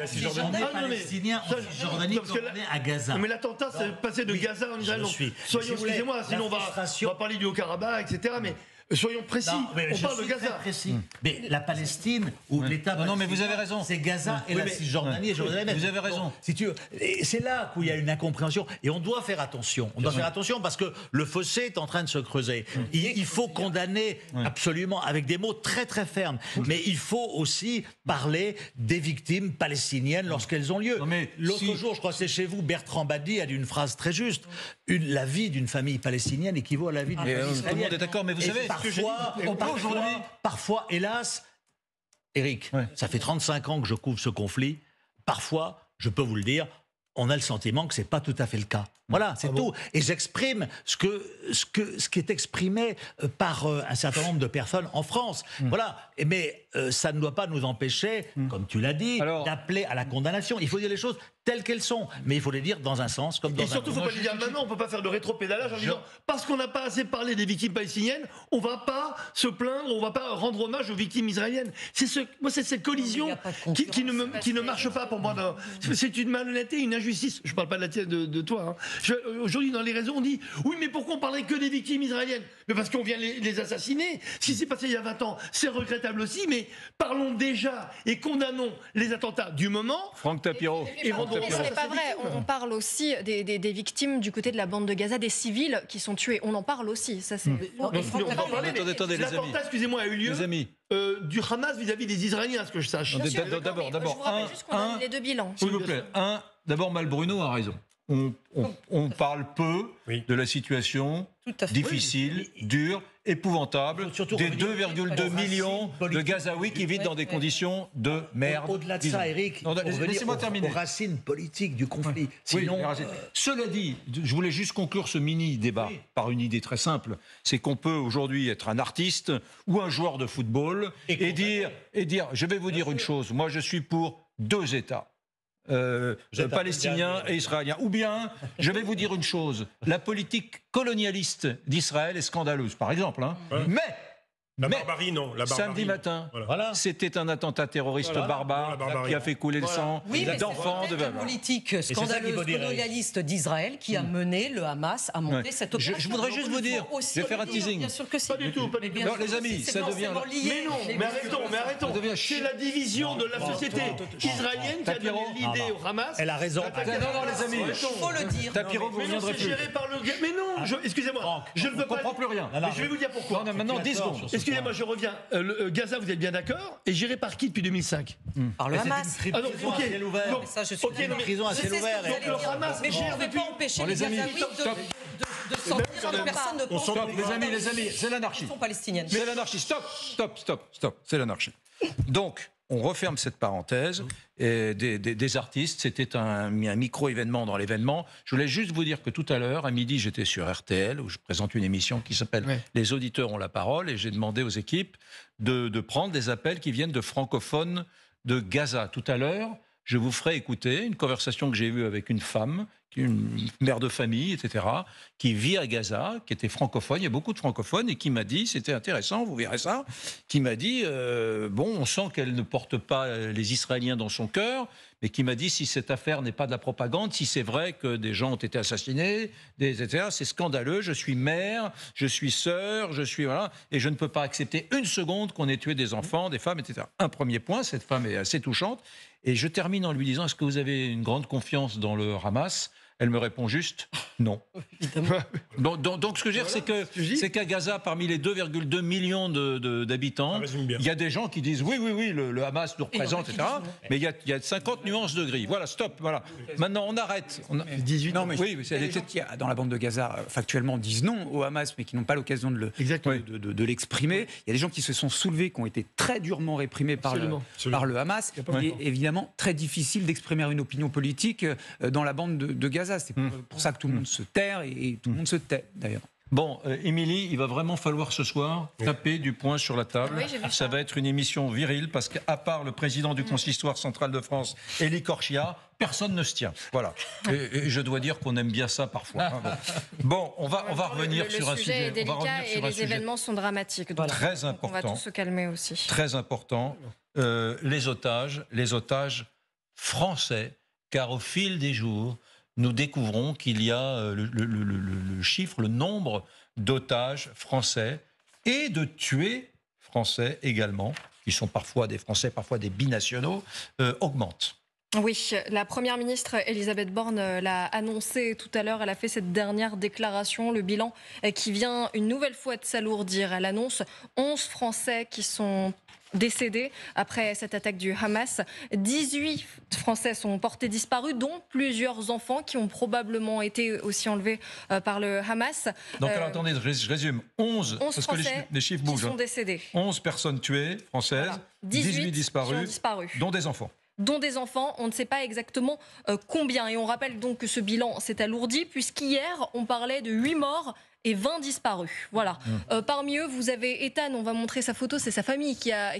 Les Palestiniens en Cisjordanie condamnés à Gaza. Mais l'attentat s'est passé de Gaza en Israël. Soyons, excusez-moi, sinon on va parler du Haut-Karabakh, etc. Mais soyons précis, on parle de Gaza. Précis. Mais la Palestine, ou l'État palestinien, mais vous avez raison. C'est Gaza et la Cisjordanie et Jérusalem. Vous avez raison. Si tu veux, c'est là où il y a une incompréhension. Et on doit faire attention. On doit faire attention parce que le fossé est en train de se creuser. Il faut condamner absolument avec des mots très très fermes. Mais il faut aussi parler des victimes palestiniennes lorsqu'elles ont lieu. L'autre jour, je crois que c'est chez vous, Bertrand Badi a dit une phrase très juste. La vie d'une famille palestinienne équivaut à la vie d'une famille israélienne. Tout le monde est d'accord, mais vous savez... Parfois, hélas, Eric, ça fait 35 ans que je couvre ce conflit. Parfois, je peux vous le dire, on a le sentiment que ce n'est pas tout à fait le cas. Voilà, c'est tout. Et j'exprime ce qui est exprimé par un certain nombre de personnes en France. Voilà. Mais ça ne doit pas nous empêcher, comme tu l'as dit, d'appeler à la condamnation. Il faut dire les choses telles qu'elles sont, mais il faut les dire dans un sens comme dans un autre. Et surtout, il ne faut pas les dire maintenant, on ne peut pas faire de rétropédalage en disant parce qu'on n'a pas assez parlé des victimes palestiniennes, on ne va pas se plaindre, on ne va pas rendre hommage aux victimes israéliennes. Moi, c'est cette collision qui ne marche pas pour moi. C'est une malhonnêteté, une injustice. Je ne parle pas de toi. Aujourd'hui, dans les réseaux, on dit oui, mais pourquoi on parlerait que des victimes israéliennes? Mais parce qu'on vient les assassiner. Ce qui s'est passé il y a 20 ans, c'est regrettable aussi, mais parlons déjà et condamnons les attentats du moment. Franck Tapiro. Mais ce n'est pas vrai. On parle aussi des victimes du côté de la bande de Gaza, des civils qui sont tués. On en parle aussi. Ça, c'est... Attendez, les amis. L'attentat, excusez-moi, a eu lieu du Hamas vis-à-vis des Israéliens, à ce que je sache. D'abord, je vous rappelle juste qu'on a les 2 bilans. S'il vous plaît. D'abord, Malbruno a raison. On parle peu de la situation difficile, dure, épouvantable des 2,2 millions de Gazaouis qui vivent dans des conditions de merde. Au-delà de ça, Eric, laissez-moi terminer. Aux racines politiques du conflit. Sinon, cela dit, je voulais juste conclure ce mini-débat par une idée très simple. C'est qu'on peut aujourd'hui être un artiste ou un joueur de football et dire, je vais vous dire une chose, moi je suis pour 2 États. Palestiniens et israéliens. Ou bien, je vais vous dire une chose, la politique colonialiste d'Israël est scandaleuse, par exemple. La barbarie, non. La barbarie, samedi matin, voilà. C'était un attentat terroriste barbare qui a fait couler le sang d'enfants. C'est la politique scandaleuse colonialiste d'Israël qui a mené le Hamas à monter cette opération. Je voudrais juste vous dire, je vais faire un teasing. Bien sûr que si. Pas du tout. Non, les amis, ça devient... Mais non, mais arrêtons. C'est la division de la société israélienne qui a donné l'idée au Hamas. Elle a raison. Non, les amis. Il faut le dire. Tapiro, vous viendrez plus. Mais non, excusez-moi, je ne veux pas... comprends plus rien. Mais je vais vous dire pourquoi. Non, maintenant 10 secondes. Excusez-moi, je reviens. Gaza, vous êtes bien d'accord, est géré par qui depuis 2005 Par le Hamas. Ah donc, ok. Mais ça, je suis prison à ciel ouvert. Donc le Hamas gère ne peut pas empêcher les Gazaouis de sortir que personne ne pense. Stop, les amis, c'est l'anarchie. C'est l'anarchie. Stop. C'est l'anarchie. Donc, on referme cette parenthèse. Et des artistes, c'était un micro-événement dans l'événement. Je voulais juste vous dire que tout à l'heure, à midi, j'étais sur RTL, où je présente une émission qui s'appelle Les auditeurs ont la parole, et j'ai demandé aux équipes de prendre des appels qui viennent de francophones de Gaza. Tout à l'heure, je vous ferai écouter une conversation que j'ai eue avec une femme, une mère de famille, etc., qui vit à Gaza, qui était francophone, il y a beaucoup de francophones, et qui m'a dit, c'était intéressant, vous verrez ça, qui m'a dit, on sent qu'elle ne porte pas les Israéliens dans son cœur, mais qui m'a dit, si cette affaire n'est pas de la propagande, si c'est vrai que des gens ont été assassinés, etc., c'est scandaleux, je suis mère, je suis sœur, et je ne peux pas accepter une seconde qu'on ait tué des enfants, des femmes, etc. Un premier point, cette femme est assez touchante, et je termine en lui disant, est-ce que vous avez une grande confiance dans le Hamas ? Elle me répond juste non. Donc ce que je veux dire, c'est qu'à Gaza, parmi les 2,2 millions d'habitants, il y a des gens qui disent oui, le Hamas nous représente, etc. Mais il y a 50 nuances de gris. Voilà, stop. Voilà. Maintenant, on arrête. 18 non, mais oui, il y a des gens qui, dans la bande de Gaza, factuellement disent non au Hamas, mais qui n'ont pas l'occasion de l'exprimer. Il y a des gens qui se sont soulevés, qui ont été très durement réprimés par le Hamas. Et évidemment, très difficile d'exprimer une opinion politique dans la bande de Gaza. C'est pour ça que tout le monde se terre et tout le monde se tait d'ailleurs. Bon, Émilie, il va vraiment falloir ce soir taper du poing sur la table. Oui, ça va être une émission virile parce qu'à part le président du Consistoire central de France, Élie Korchia, personne ne se tient. Voilà. Et je dois dire qu'on aime bien ça parfois. Bon, on va revenir sur un sujet. Le sujet est délicat et les événements sont dramatiques. Donc très important. On va tous se calmer aussi. Très important. Les otages français, car au fil des jours, nous découvrons qu'il y a le nombre d'otages français et de tués français également, qui sont parfois des Français, parfois des binationaux, augmente. Oui, la Première ministre Elisabeth Borne l'a annoncé tout à l'heure. Elle a fait cette dernière déclaration, le bilan qui vient une nouvelle fois de s'alourdir. Elle annonce 11 Français qui sont décédés après cette attaque du Hamas. 18 Français sont portés disparus, dont plusieurs enfants qui ont probablement été aussi enlevés par le Hamas. Donc alors, attendez, je résume. 11 parce que les chiffres bougent. Sont décédés. 11 personnes tuées françaises, voilà. 18 disparus, dont des enfants. On ne sait pas exactement combien. Et on rappelle donc que ce bilan s'est alourdi, puisqu'hier, on parlait de 8 morts et 20 disparus. Voilà. Parmi eux, vous avez Ethan, on va montrer sa photo, c'est sa famille qui a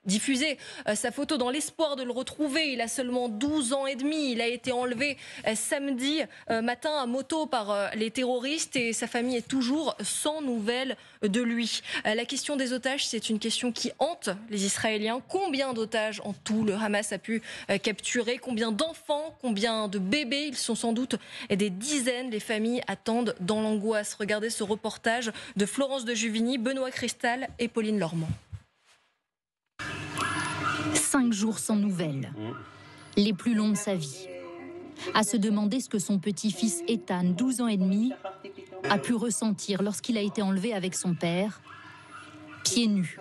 diffusé sa photo dans l'espoir de le retrouver. Il a seulement 12 ans et demi, il a été enlevé samedi matin à moto par les terroristes et sa famille est toujours sans nouvelles de lui. La question des otages, c'est une question qui hante les Israéliens. Combien d'otages en tout le Hamas a pu capturer? Combien d'enfants? Combien de bébés? Ils sont sans doute des dizaines. Les familles attendent dans l'angoisse. Regardez ce reportage de Florence de Juvigny, Benoît Cristal et Pauline Lormand. 5 jours sans nouvelles, les plus longs de sa vie. À se demander ce que son petit-fils Ethan, 12 ans et demi, a pu ressentir lorsqu'il a été enlevé avec son père, pieds nus,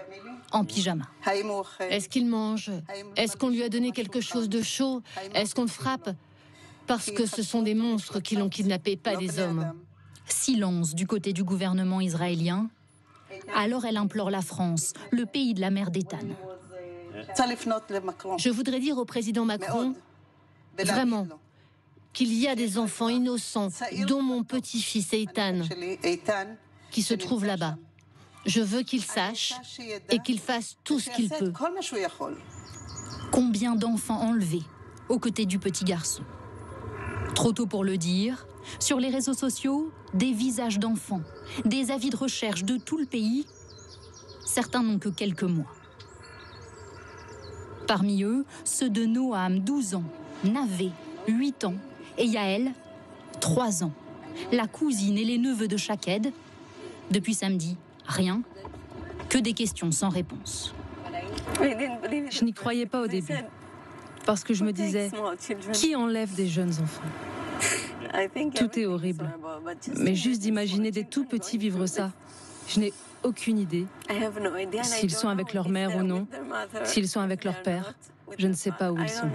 en pyjama. Est-ce qu'il mange? Est-ce qu'on lui a donné quelque chose de chaud? Est-ce qu'on le frappe? Parce que ce sont des monstres qui l'ont kidnappé, pas des hommes. Silence du côté du gouvernement israélien. Alors elle implore la France, le pays de la mère d'Ethan. Je voudrais dire au président Macron, vraiment, qu'il y a des enfants innocents, dont mon petit-fils Ethan, qui se trouvent là-bas. Je veux qu'il sache et qu'il fasse tout ce qu'il peut. Combien d'enfants enlevés aux côtés du petit garçon? Trop tôt pour le dire. Sur les réseaux sociaux, des visages d'enfants, des avis de recherche de tout le pays. Certains n'ont que quelques mois. Parmi eux, ceux de Noam, 12 ans, Navé, 8 ans, et Yaël, 3 ans. La cousine et les neveux de Shaked. Depuis samedi, rien, que des questions sans réponse. Je n'y croyais pas au début, parce que je me disais, qui enlève des jeunes enfants? Tout est horrible. Mais juste d'imaginer des tout petits vivre ça, je n'ai aucune idée. S'ils sont avec leur mère ou non, s'ils sont avec leur père, je ne sais pas où ils sont.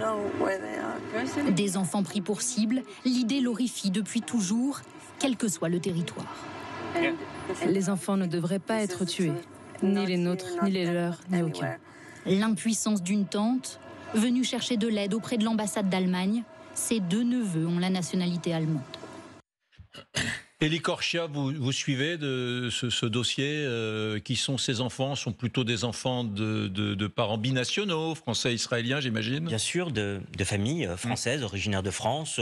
Des enfants pris pour cible, l'idée l'horrifie depuis toujours, quel que soit le territoire. Les enfants ne devraient pas être tués, ni les nôtres, ni les leurs, ni aucun. L'impuissance d'une tante, venue chercher de l'aide auprès de l'ambassade d'Allemagne, ses 2 neveux ont la nationalité allemande. Élie Korchia, vous suivez de ce dossier. Qui sont ces enfants? Sont plutôt des enfants de parents binationaux, français et israéliens, j'imagine? Bien sûr, de familles françaises, originaires de France,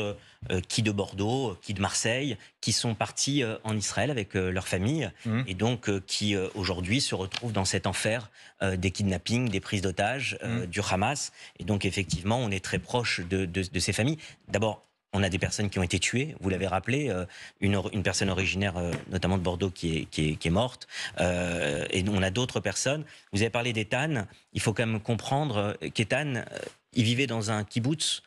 qui de Bordeaux, qui de Marseille, qui sont partis en Israël avec leur famille, et donc qui aujourd'hui se retrouvent dans cet enfer des kidnappings, des prises d'otages, du Hamas. Et donc effectivement, on est très proche de ces familles. D'abord, on a des personnes qui ont été tuées, vous l'avez rappelé, une personne originaire notamment de Bordeaux qui est morte, et on a d'autres personnes. Vous avez parlé d'Ethan, il faut quand même comprendre qu'Ethan, il vivait dans un kibbutz,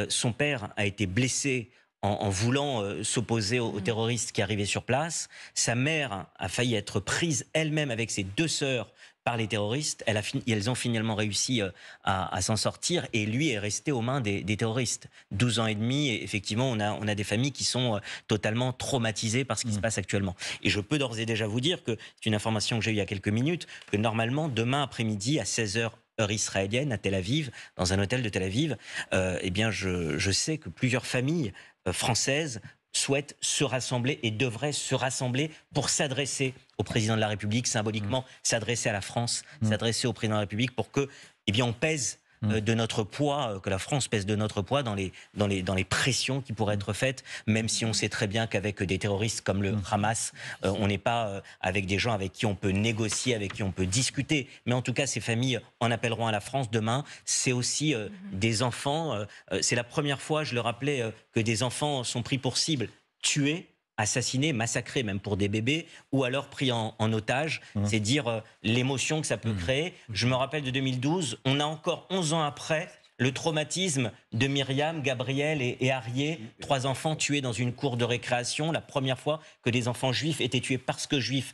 son père a été blessé en voulant s'opposer aux terroristes qui arrivaient sur place, sa mère a failli être prise elle-même avec ses 2 sœurs par les terroristes, elles ont finalement réussi à s'en sortir, et lui est resté aux mains des terroristes. 12 ans et demi, et effectivement, on a des familles qui sont totalement traumatisées par ce qui se passe actuellement. Et je peux d'ores et déjà vous dire que, c'est une information que j'ai eue il y a quelques minutes, que normalement, demain après-midi, à 16h, heure israélienne, à Tel Aviv, dans un hôtel de Tel Aviv, eh bien, je sais que plusieurs familles françaises souhaitent se rassembler et devraient se rassembler pour s'adresser au président de la République, symboliquement s'adresser à la France, s'adresser au président de la République pour que, eh bien, on pèse de notre poids, que la France pèse de notre poids dans les pressions qui pourraient être faites, même si on sait très bien qu'avec des terroristes comme le Hamas, on n'est pas avec des gens avec qui on peut négocier, avec qui on peut discuter. Mais en tout cas, ces familles en appelleront à la France demain. C'est aussi des enfants. C'est la première fois, je le rappelais, que des enfants sont pris pour cible, tués, assassinés, massacrés, même pour des bébés, ou alors pris en otage. C'est dire l'émotion que ça peut créer. Je me rappelle de 2012, on a encore 11 ans après le traumatisme de Myriam, Gabriel et Arié, 3 enfants tués dans une cour de récréation. La première fois que des enfants juifs étaient tués parce que juifs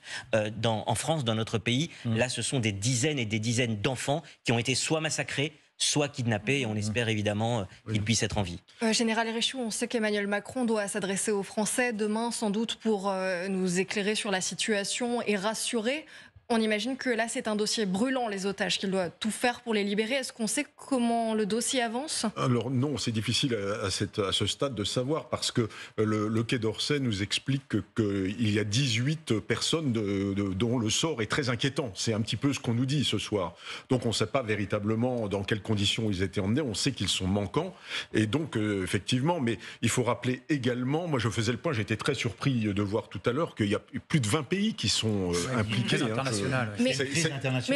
en France, dans notre pays. Là, ce sont des dizaines et des dizaines d'enfants qui ont été soit massacrés, soit kidnappés, et on espère évidemment qu'ils puissent être en vie. Général Richoux, on sait qu'Emmanuel Macron doit s'adresser aux Français demain, sans doute pour nous éclairer sur la situation et rassurer. On imagine que là, c'est un dossier brûlant, les otages, qu'il doit tout faire pour les libérer. Est-ce qu'on sait comment le dossier avance? Alors non, c'est difficile à ce stade de savoir, parce que le Quai d'Orsay nous explique qu'il y a 18 personnes dont le sort est très inquiétant. C'est un petit peu ce qu'on nous dit ce soir. Donc on ne sait pas véritablement dans quelles conditions ils étaient emmenés. On sait qu'ils sont manquants. Et donc, effectivement, mais il faut rappeler également, moi je faisais le point, j'étais très surpris de voir tout à l'heure qu'il y a plus de 20 pays qui sont impliqués. Mais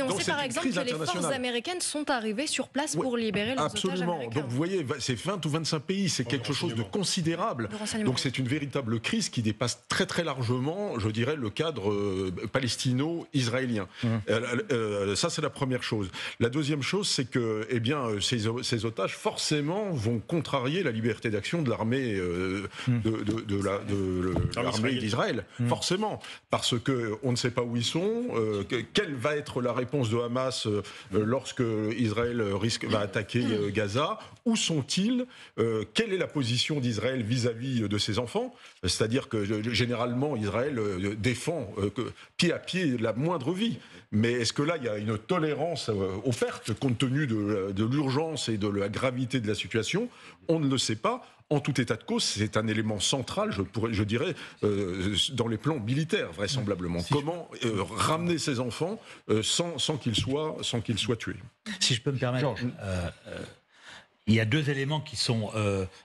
on sait par exemple que les forces américaines sont arrivées sur place pour libérer les otages américains. Donc vous voyez, c'est 20 ou 25 pays, c'est quelque chose de considérable. Donc c'est une véritable crise qui dépasse très très largement, je dirais, le cadre palestino-israélien. Ça, c'est la première chose. La deuxième chose, c'est que eh bien, ces otages, forcément, vont contrarier la liberté d'action de l'armée l'armée d'Israël. Forcément. Parce qu'on ne sait pas où ils sont. Quelle va être la réponse de Hamas lorsque Israël va attaquer Gaza? Où sont-ils? Quelle est la position d'Israël vis-à-vis de ses enfants? C'est-à-dire que généralement Israël défend pied à pied la moindre vie. Mais est-ce que là il y a une tolérance aux pertes compte tenu de l'urgence et de la gravité de la situation? On ne le sait pas. En tout état de cause, c'est un élément central, je dirais, dans les plans militaires, vraisemblablement. Comment ramener ces enfants sans qu'ils soient tués? Si je peux me permettre, il y a 2 éléments qui sont,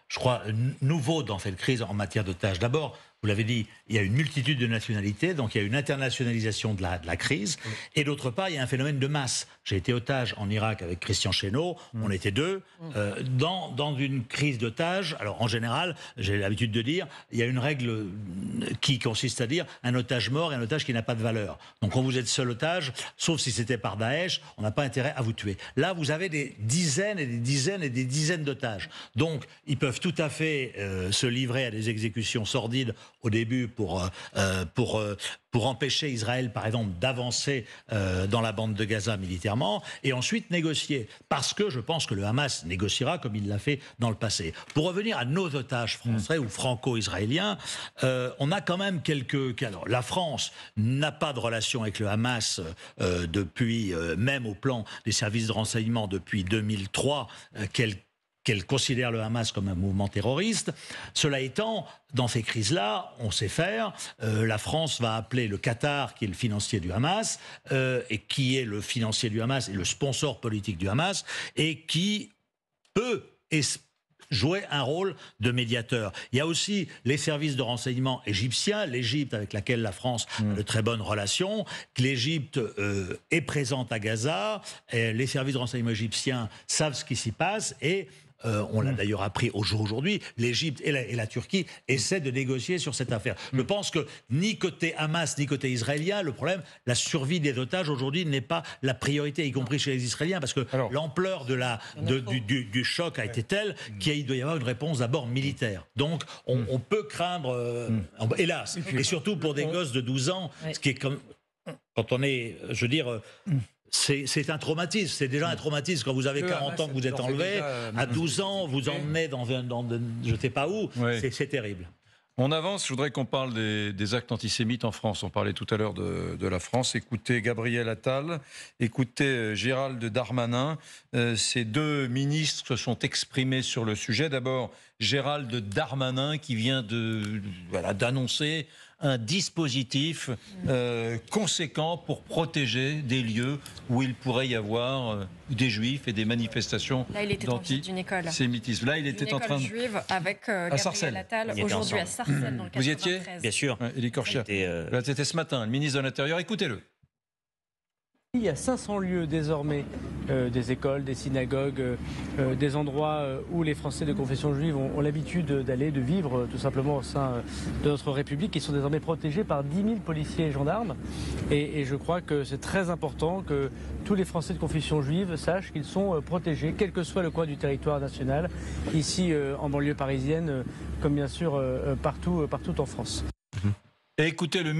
je crois, nouveaux dans cette crise en matière d'otages. D'abord, vous l'avez dit, il y a une multitude de nationalités, donc il y a une internationalisation de la crise. Et d'autre part, il y a un phénomène de masse. J'ai été otage en Irak avec Christian Chesneau, on était deux. Dans une crise d'otage, alors en général, j'ai l'habitude de dire, il y a une règle qui consiste à dire un otage mort et un otage qui n'a pas de valeur. Donc quand vous êtes seul otage, sauf si c'était par Daesh, on n'a pas intérêt à vous tuer. Là, vous avez des dizaines et des dizaines et des dizaines d'otages. Donc, ils peuvent tout à fait se livrer à des exécutions sordides au début pour empêcher Israël, par exemple, d'avancer dans la bande de Gaza militairement, et ensuite négocier. Parce que je pense que le Hamas négociera comme il l'a fait dans le passé. Pour revenir à nos otages français ou franco-israéliens, on a quand même quelques... Alors, la France n'a pas de relation avec le Hamas depuis, même au plan des services de renseignement, depuis 2003, qu'elle considère le Hamas comme un mouvement terroriste. Cela étant, dans ces crises-là, on sait faire. La France va appeler le Qatar, qui est le financier du Hamas, et qui est le financier du Hamas et le sponsor politique du Hamas, et qui peut jouer un rôle de médiateur. Il y a aussi les services de renseignement égyptiens, l'Égypte avec laquelle la France a de très bonnes relations, l'Égypte est présente à Gaza, et les services de renseignement égyptiens savent ce qui s'y passe, et on l'a d'ailleurs appris aujourd'hui, l'Égypte et la Turquie essaient de négocier sur cette affaire. Je pense que ni côté Hamas, ni côté israélien, le problème, la survie des otages aujourd'hui n'est pas la priorité, y compris chez les Israéliens, parce que l'ampleur du choc a été telle qu'il doit y avoir une réponse d'abord militaire. Donc on peut craindre, hélas, et surtout pour des gosses de 12 ans, ce qui est comme... Quand on est, je veux dire... C'est un traumatisme, c'est déjà un traumatisme quand vous avez 40 ans que vous êtes enlevé, à 12 ans vous emmenez dans je ne sais pas où, c'est terrible. On avance, je voudrais qu'on parle des actes antisémites en France. On parlait tout à l'heure de la France. Écoutez Gabriel Attal, écoutez Gérald Darmanin. Ces deux ministres se sont exprimés sur le sujet. D'abord, Gérald Darmanin qui vient d'annoncer un dispositif conséquent pour protéger des lieux où il pourrait y avoir des juifs et des manifestations d'antisémitisme. Là, il était en train de... juive avec Gabriel Attal aujourd'hui à Sarcelles dans le 93. Vous y étiez ? Bien sûr. Élie Korchia. Là, c'était ce matin, le ministre de l'Intérieur. Écoutez-le. Il y a 500 lieux désormais, des écoles, des synagogues, des endroits où les Français de confession juive ont l'habitude d'aller, de vivre tout simplement au sein de notre République, qui sont désormais protégés par 10 000 policiers et gendarmes. Et je crois que c'est très important que tous les Français de confession juive sachent qu'ils sont protégés, quel que soit le coin du territoire national, ici en banlieue parisienne, comme bien sûr partout en France. Et écoutez le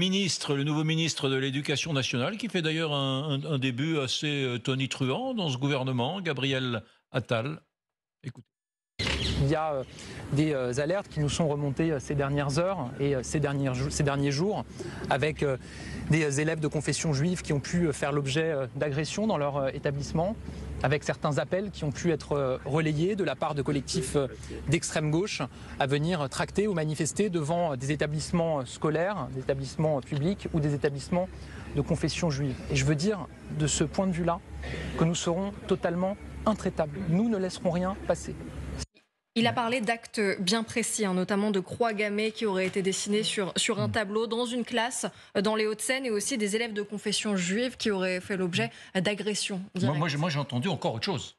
nouveau ministre de l'Éducation nationale, qui fait d'ailleurs un début assez tonitruant dans ce gouvernement, Gabriel Attal. Écoutez. Il y a des alertes qui nous sont remontées ces dernières heures et ces derniers jours avec des élèves de confession juive qui ont pu faire l'objet d'agressions dans leur établissement, avec certains appels qui ont pu être relayés de la part de collectifs d'extrême gauche à venir tracter ou manifester devant des établissements scolaires, des établissements publics ou des établissements de confession juive. Et je veux dire, de ce point de vue-là, que nous serons totalement intraitables. Nous ne laisserons rien passer. Il a parlé d'actes bien précis, notamment de croix gammées qui auraient été dessinées sur un tableau dans une classe dans les Hauts-de-Seine, et aussi des élèves de confession juive qui auraient fait l'objet d'agressions. Moi, j'ai entendu encore autre chose.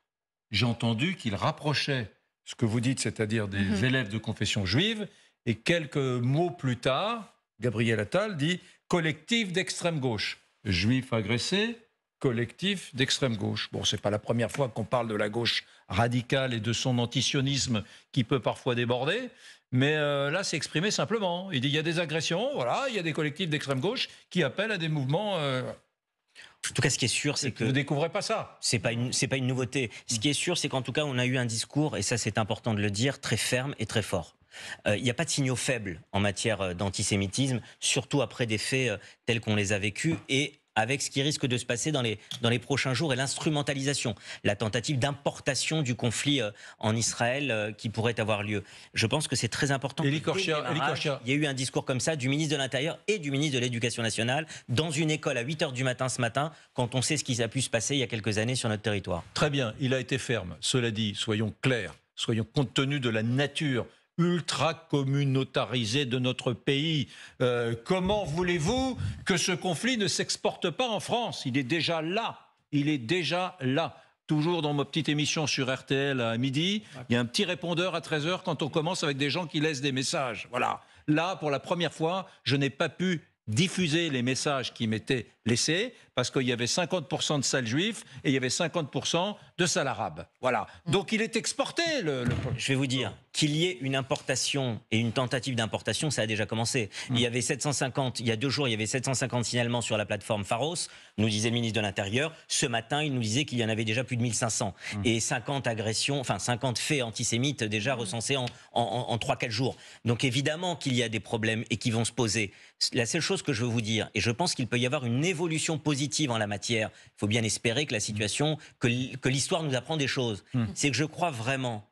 J'ai entendu qu'il rapprochait ce que vous dites, c'est-à-dire des élèves de confession juive, et quelques mots plus tard, Gabriel Attal dit « collectif d'extrême gauche ». Juifs agressés, collectif d'extrême gauche. Bon, c'est pas la première fois qu'on parle de la gauche radicale et de son antisionisme qui peut parfois déborder, mais là, c'est exprimé simplement. Il dit il y a des agressions, voilà, il y a des collectifs d'extrême gauche qui appellent à des mouvements... En tout cas, ce qui est sûr, c'est que... Vous ne découvrez pas ça. C'est pas une nouveauté. Ce qui est sûr, c'est qu'en tout cas, on a eu un discours, et ça c'est important de le dire, très ferme et très fort. Il n'y a pas de signaux faibles en matière d'antisémitisme, surtout après des faits tels qu'on les a vécus, et avec ce qui risque de se passer dans les prochains jours et l'instrumentalisation, la tentative d'importation du conflit en Israël qui pourrait avoir lieu. Je pense que c'est très important. Élie Korchia. Il y a eu un discours comme ça du ministre de l'Intérieur et du ministre de l'Éducation nationale dans une école à 8h du matin ce matin, quand on sait ce qui a pu se passer il y a quelques années sur notre territoire. Très bien, il a été ferme. Cela dit, soyons clairs, compte tenu de la nature ultra-communautarisée de notre pays. Comment voulez-vous que ce conflit ne s'exporte pas en France? Il est déjà là. Il est déjà là. Toujours dans ma petite émission sur RTL à midi, il y a un petit répondeur à 13h quand on commence avec des gens qui laissent des messages. Voilà. Là, pour la première fois, je n'ai pas pu diffuser les messages qui m'étaient laissés parce qu'il y avait 50% de salles juifs et il y avait 50% de salles arabes. Voilà. Donc il est exporté. Je vais vous dire, qu'il y ait une importation et une tentative d'importation, ça a déjà commencé. Il y avait 750, il y a 2 jours, il y avait 750 signalements sur la plateforme Pharos, nous disait le ministre de l'Intérieur. Ce matin, il nous disait qu'il y en avait déjà plus de 1500. Et 50 agressions, enfin 50 faits antisémites déjà recensés en 3-4 jours. Donc évidemment qu'il y a des problèmes et qui vont se poser. La seule chose que je veux vous dire, et je pense qu'il peut y avoir une évolution positive en la matière, il faut bien espérer que la situation, que l'histoire nous apprend des choses, c'est que je crois vraiment,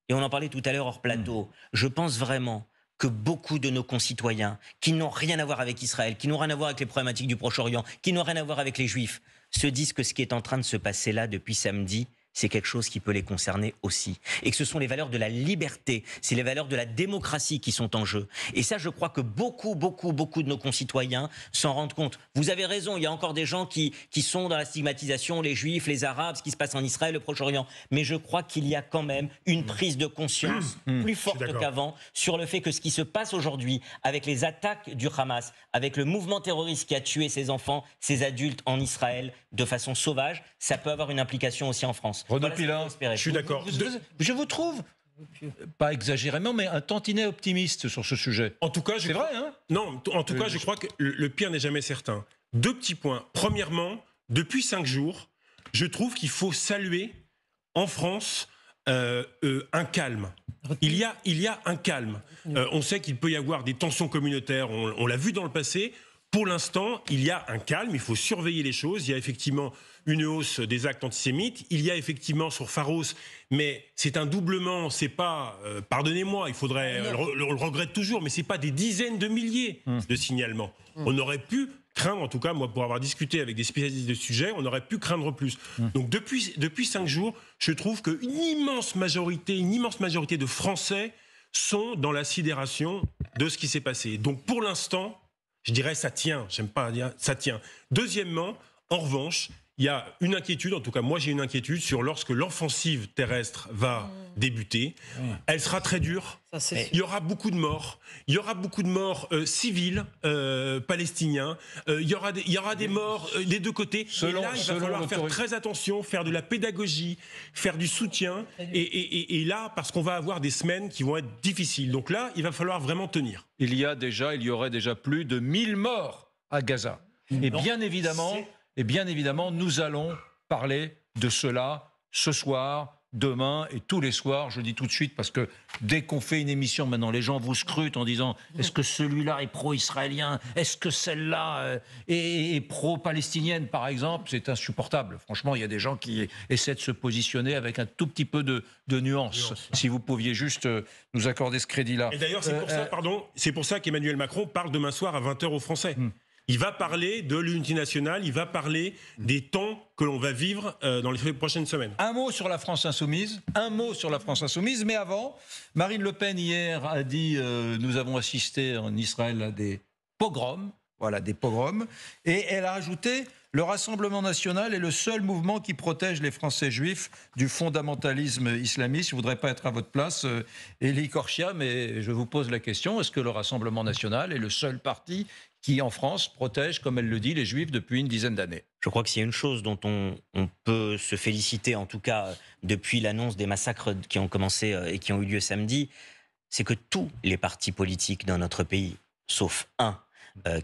et on en parlait tout à l'heure hors plateau, je pense vraiment que beaucoup de nos concitoyens qui n'ont rien à voir avec Israël, qui n'ont rien à voir avec les problématiques du Proche-Orient, qui n'ont rien à voir avec les Juifs, se disent que ce qui est en train de se passer là depuis samedi, c'est quelque chose qui peut les concerner aussi. Et que ce sont les valeurs de la liberté, c'est les valeurs de la démocratie qui sont en jeu. Et ça, je crois que beaucoup de nos concitoyens s'en rendent compte. Vous avez raison, il y a encore des gens qui sont dans la stigmatisation, les Juifs, les Arabes, ce qui se passe en Israël, le Proche-Orient. Mais je crois qu'il y a quand même une prise de conscience plus forte qu'avant sur le fait que ce qui se passe aujourd'hui avec les attaques du Hamas, avec le mouvement terroriste qui a tué ces enfants, ces adultes en Israël de façon sauvage, ça peut avoir une implication aussi en France. Renaud Pilin, je suis d'accord. Je vous trouve, pas exagérément, mais un tantinet optimiste sur ce sujet. En tout cas, c'est vrai, hein? Non, en tout cas, je crois que le pire n'est jamais certain. 2 petits points. Premièrement, depuis 5 jours, je trouve qu'il faut saluer en France un calme. Il y a un calme. On sait qu'il peut y avoir des tensions communautaires, on l'a vu dans le passé. Pour l'instant, il y a un calme, il faut surveiller les choses. Il y a effectivement une hausse des actes antisémites. Il y a effectivement sur Pharos, mais c'est un doublement, c'est pas, pardonnez-moi, il faudrait, on le regrette toujours, mais c'est pas des dizaines de milliers de signalements. On aurait pu craindre, en tout cas, moi, pour avoir discuté avec des spécialistes de sujet, on aurait pu craindre plus. Donc depuis 5 jours, je trouve qu'une immense majorité de Français sont dans la sidération de ce qui s'est passé. Donc pour l'instant, je dirais ça tient, j'aime pas dire ça tient. Deuxièmement, en revanche, il y a une inquiétude, en tout cas moi j'ai une inquiétude sur lorsque l'offensive terrestre va débuter. Elle sera très dure, il y aura beaucoup de morts, civils palestiniens, il y aura des morts des 2 côtés. Et là, il va falloir faire très attention, faire de la pédagogie, faire du soutien. Et là, parce qu'on va avoir des semaines qui vont être difficiles. Donc là, il va falloir vraiment tenir. Il y aurait déjà plus de 1000 morts à Gaza. Et bien évidemment, nous allons parler de cela ce soir, demain et tous les soirs. Je dis tout de suite parce que dès qu'on fait une émission maintenant, les gens vous scrutent en disant est-ce que celui-là est pro-israélien? Est-ce que celle-là est pro-palestinienne, par exemple? C'est insupportable. Franchement, il y a des gens qui essaient de se positionner avec un tout petit peu de nuance. Si vous pouviez juste nous accorder ce crédit-là. Et d'ailleurs, c'est pour ça qu'Emmanuel Macron parle demain soir à 20h aux Français. Il va parler de l'unité nationale, il va parler des temps que l'on va vivre dans les prochaines semaines. Un mot sur la France insoumise, mais avant, Marine Le Pen hier a dit nous avons assisté en Israël à des pogroms, et elle a ajouté le Rassemblement national est le seul mouvement qui protège les Français juifs du fondamentalisme islamiste. Je ne voudrais pas être à votre place, Élie Korchia, mais je vous pose la question, est-ce que le Rassemblement national est le seul parti qui, en France, protège, comme elle le dit, les Juifs depuis une dizaine d'années? Je crois que s'il y a une chose dont on peut se féliciter, en tout cas depuis l'annonce des massacres qui ont commencé et qui ont eu lieu samedi, c'est que tous les partis politiques dans notre pays, sauf un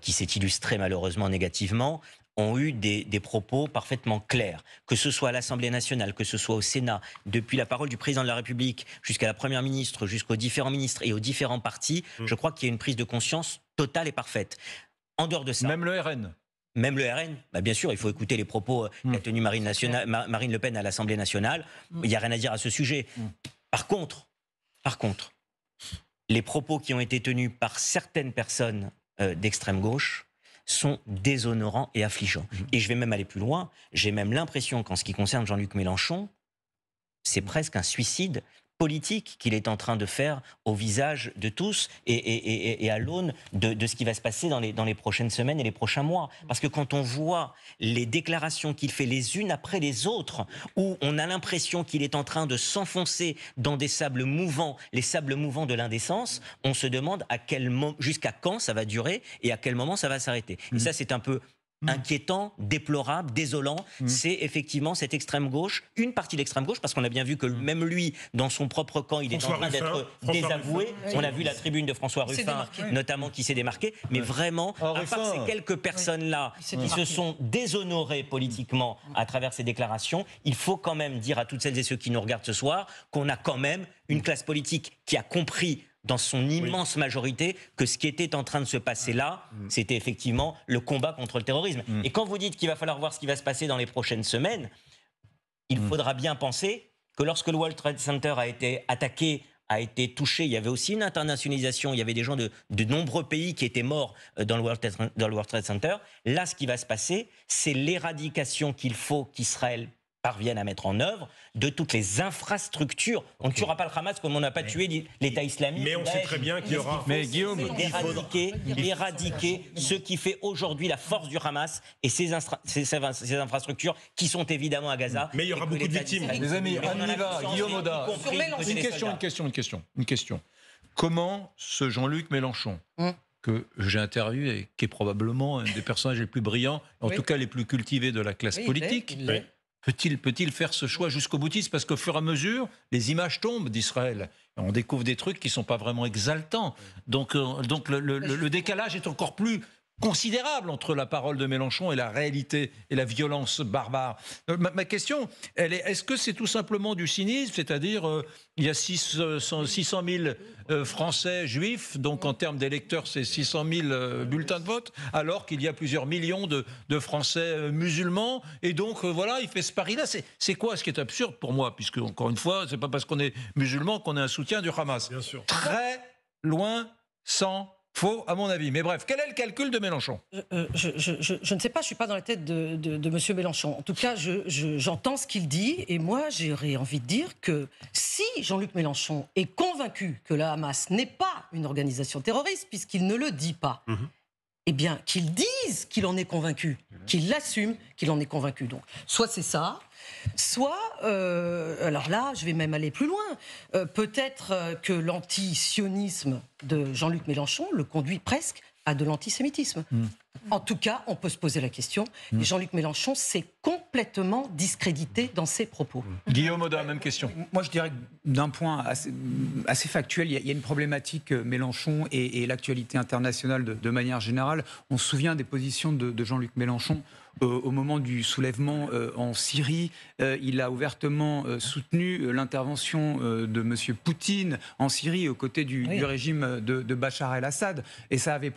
qui s'est illustré malheureusement négativement, ont eu des propos parfaitement clairs, que ce soit à l'Assemblée nationale, que ce soit au Sénat, depuis la parole du président de la République jusqu'à la Première ministre, jusqu'aux différents ministres et aux différents partis, je crois qu'il y a une prise de conscience totale et parfaite. En dehors de ça... Même le RN. Même le RN, bien sûr, il faut écouter les propos qu'a tenus Marine Le Pen à l'Assemblée nationale. Il n'y a rien à dire à ce sujet. Par contre, les propos qui ont été tenus par certaines personnes d'extrême gauche sont déshonorants et affligeants. Et je vais même aller plus loin. J'ai même l'impression qu'en ce qui concerne Jean-Luc Mélenchon, c'est presque un suicide politique qu'il est en train de faire au visage de tous et à l'aune de ce qui va se passer dans les prochaines semaines et les prochains mois. Parce que quand on voit les déclarations qu'il fait les unes après les autres, où on a l'impression qu'il est en train de s'enfoncer dans des sables mouvants, les sables mouvants de l'indécence, on se demande jusqu'à quand ça va durer et à quel moment ça va s'arrêter. Et ça, c'est un peu inquiétant, déplorable, désolant. C'est effectivement cette extrême gauche, une partie de l'extrême gauche, parce qu'on a bien vu que même lui, dans son propre camp, il est en train d'être désavoué. On a vu la tribune de François Ruffin, notamment, qui s'est démarqué. Mais vraiment, à part ces quelques personnes-là qui se sont déshonorées politiquement à travers ces déclarations, il faut quand même dire à toutes celles et ceux qui nous regardent ce soir qu'on a quand même une classe politique qui a compris dans son immense majorité, que ce qui était en train de se passer là, c'était effectivement le combat contre le terrorisme. Et quand vous dites qu'il va falloir voir ce qui va se passer dans les prochaines semaines, il faudra bien penser que lorsque le World Trade Center a été attaqué, a été touché, il y avait aussi une internationalisation, il y avait des gens de nombreux pays qui étaient morts dans le World Trade Center. Là, ce qui va se passer, c'est l'éradication qu'il faut qu'Israël parviennent à mettre en œuvre de toutes les infrastructures. On ne tuera pas le Hamas comme on n'a pas tué l'État islamique. Mais on sait très bien qu'il y aura... Mais Guillaume, éradiquer ce qui fait aujourd'hui la force du Hamas et ces infrastructures qui sont évidemment à Gaza. Mais il y aura beaucoup de victimes. Les amis, on y va. Guillaume Oda. Une question. Comment ce Jean-Luc Mélenchon, que j'ai interviewé et qui est probablement un des personnages les plus brillants, en tout cas les plus cultivés de la classe politique, peut-il faire ce choix jusqu'au boutiste? Parce qu'au fur et à mesure, les images tombent d'Israël. On découvre des trucs qui ne sont pas vraiment exaltants. Donc le décalage est encore plus considérable entre la parole de Mélenchon et la réalité et la violence barbare. Ma question, est-ce que c'est tout simplement du cynisme? C'est-à-dire, il y a 600 000 Français juifs, donc en termes d'électeurs, c'est 600 000 bulletins de vote, alors qu'il y a plusieurs millions de Français musulmans. Et donc, voilà, il fait ce pari-là. C'est quoi ce qui est absurde pour moi? Puisque, encore une fois, c'est pas parce qu'on est musulman qu'on est un soutien du Hamas. Bien sûr. Très loin, sans... Faux, à mon avis. Mais bref, quel est le calcul de Mélenchon? Je ne sais pas, je ne suis pas dans la tête de M. Mélenchon. En tout cas, j'entends ce qu'il dit, et moi, j'aurais envie de dire que si Jean-Luc Mélenchon est convaincu que le Hamas n'est pas une organisation terroriste, puisqu'il ne le dit pas, eh bien, qu'il dise qu'il en est convaincu, qu'il l'assume, qu'il en est convaincu. Donc, soit c'est ça, soit, alors là, je vais même aller plus loin, peut-être que l'antisionisme de Jean-Luc Mélenchon le conduit presque à de l'antisémitisme. En tout cas, on peut se poser la question, et Jean-Luc Mélenchon s'est complètement discrédité dans ses propos. Guillaume Oda, même question. Moi, je dirais que d'un point assez factuel, il y a une problématique Mélenchon et l'actualité internationale de manière générale. On se souvient des positions de Jean-Luc Mélenchon au moment du soulèvement en Syrie. Il a ouvertement soutenu l'intervention de M. Poutine en Syrie aux côtés du régime de Bachar el-Assad. Et ça avait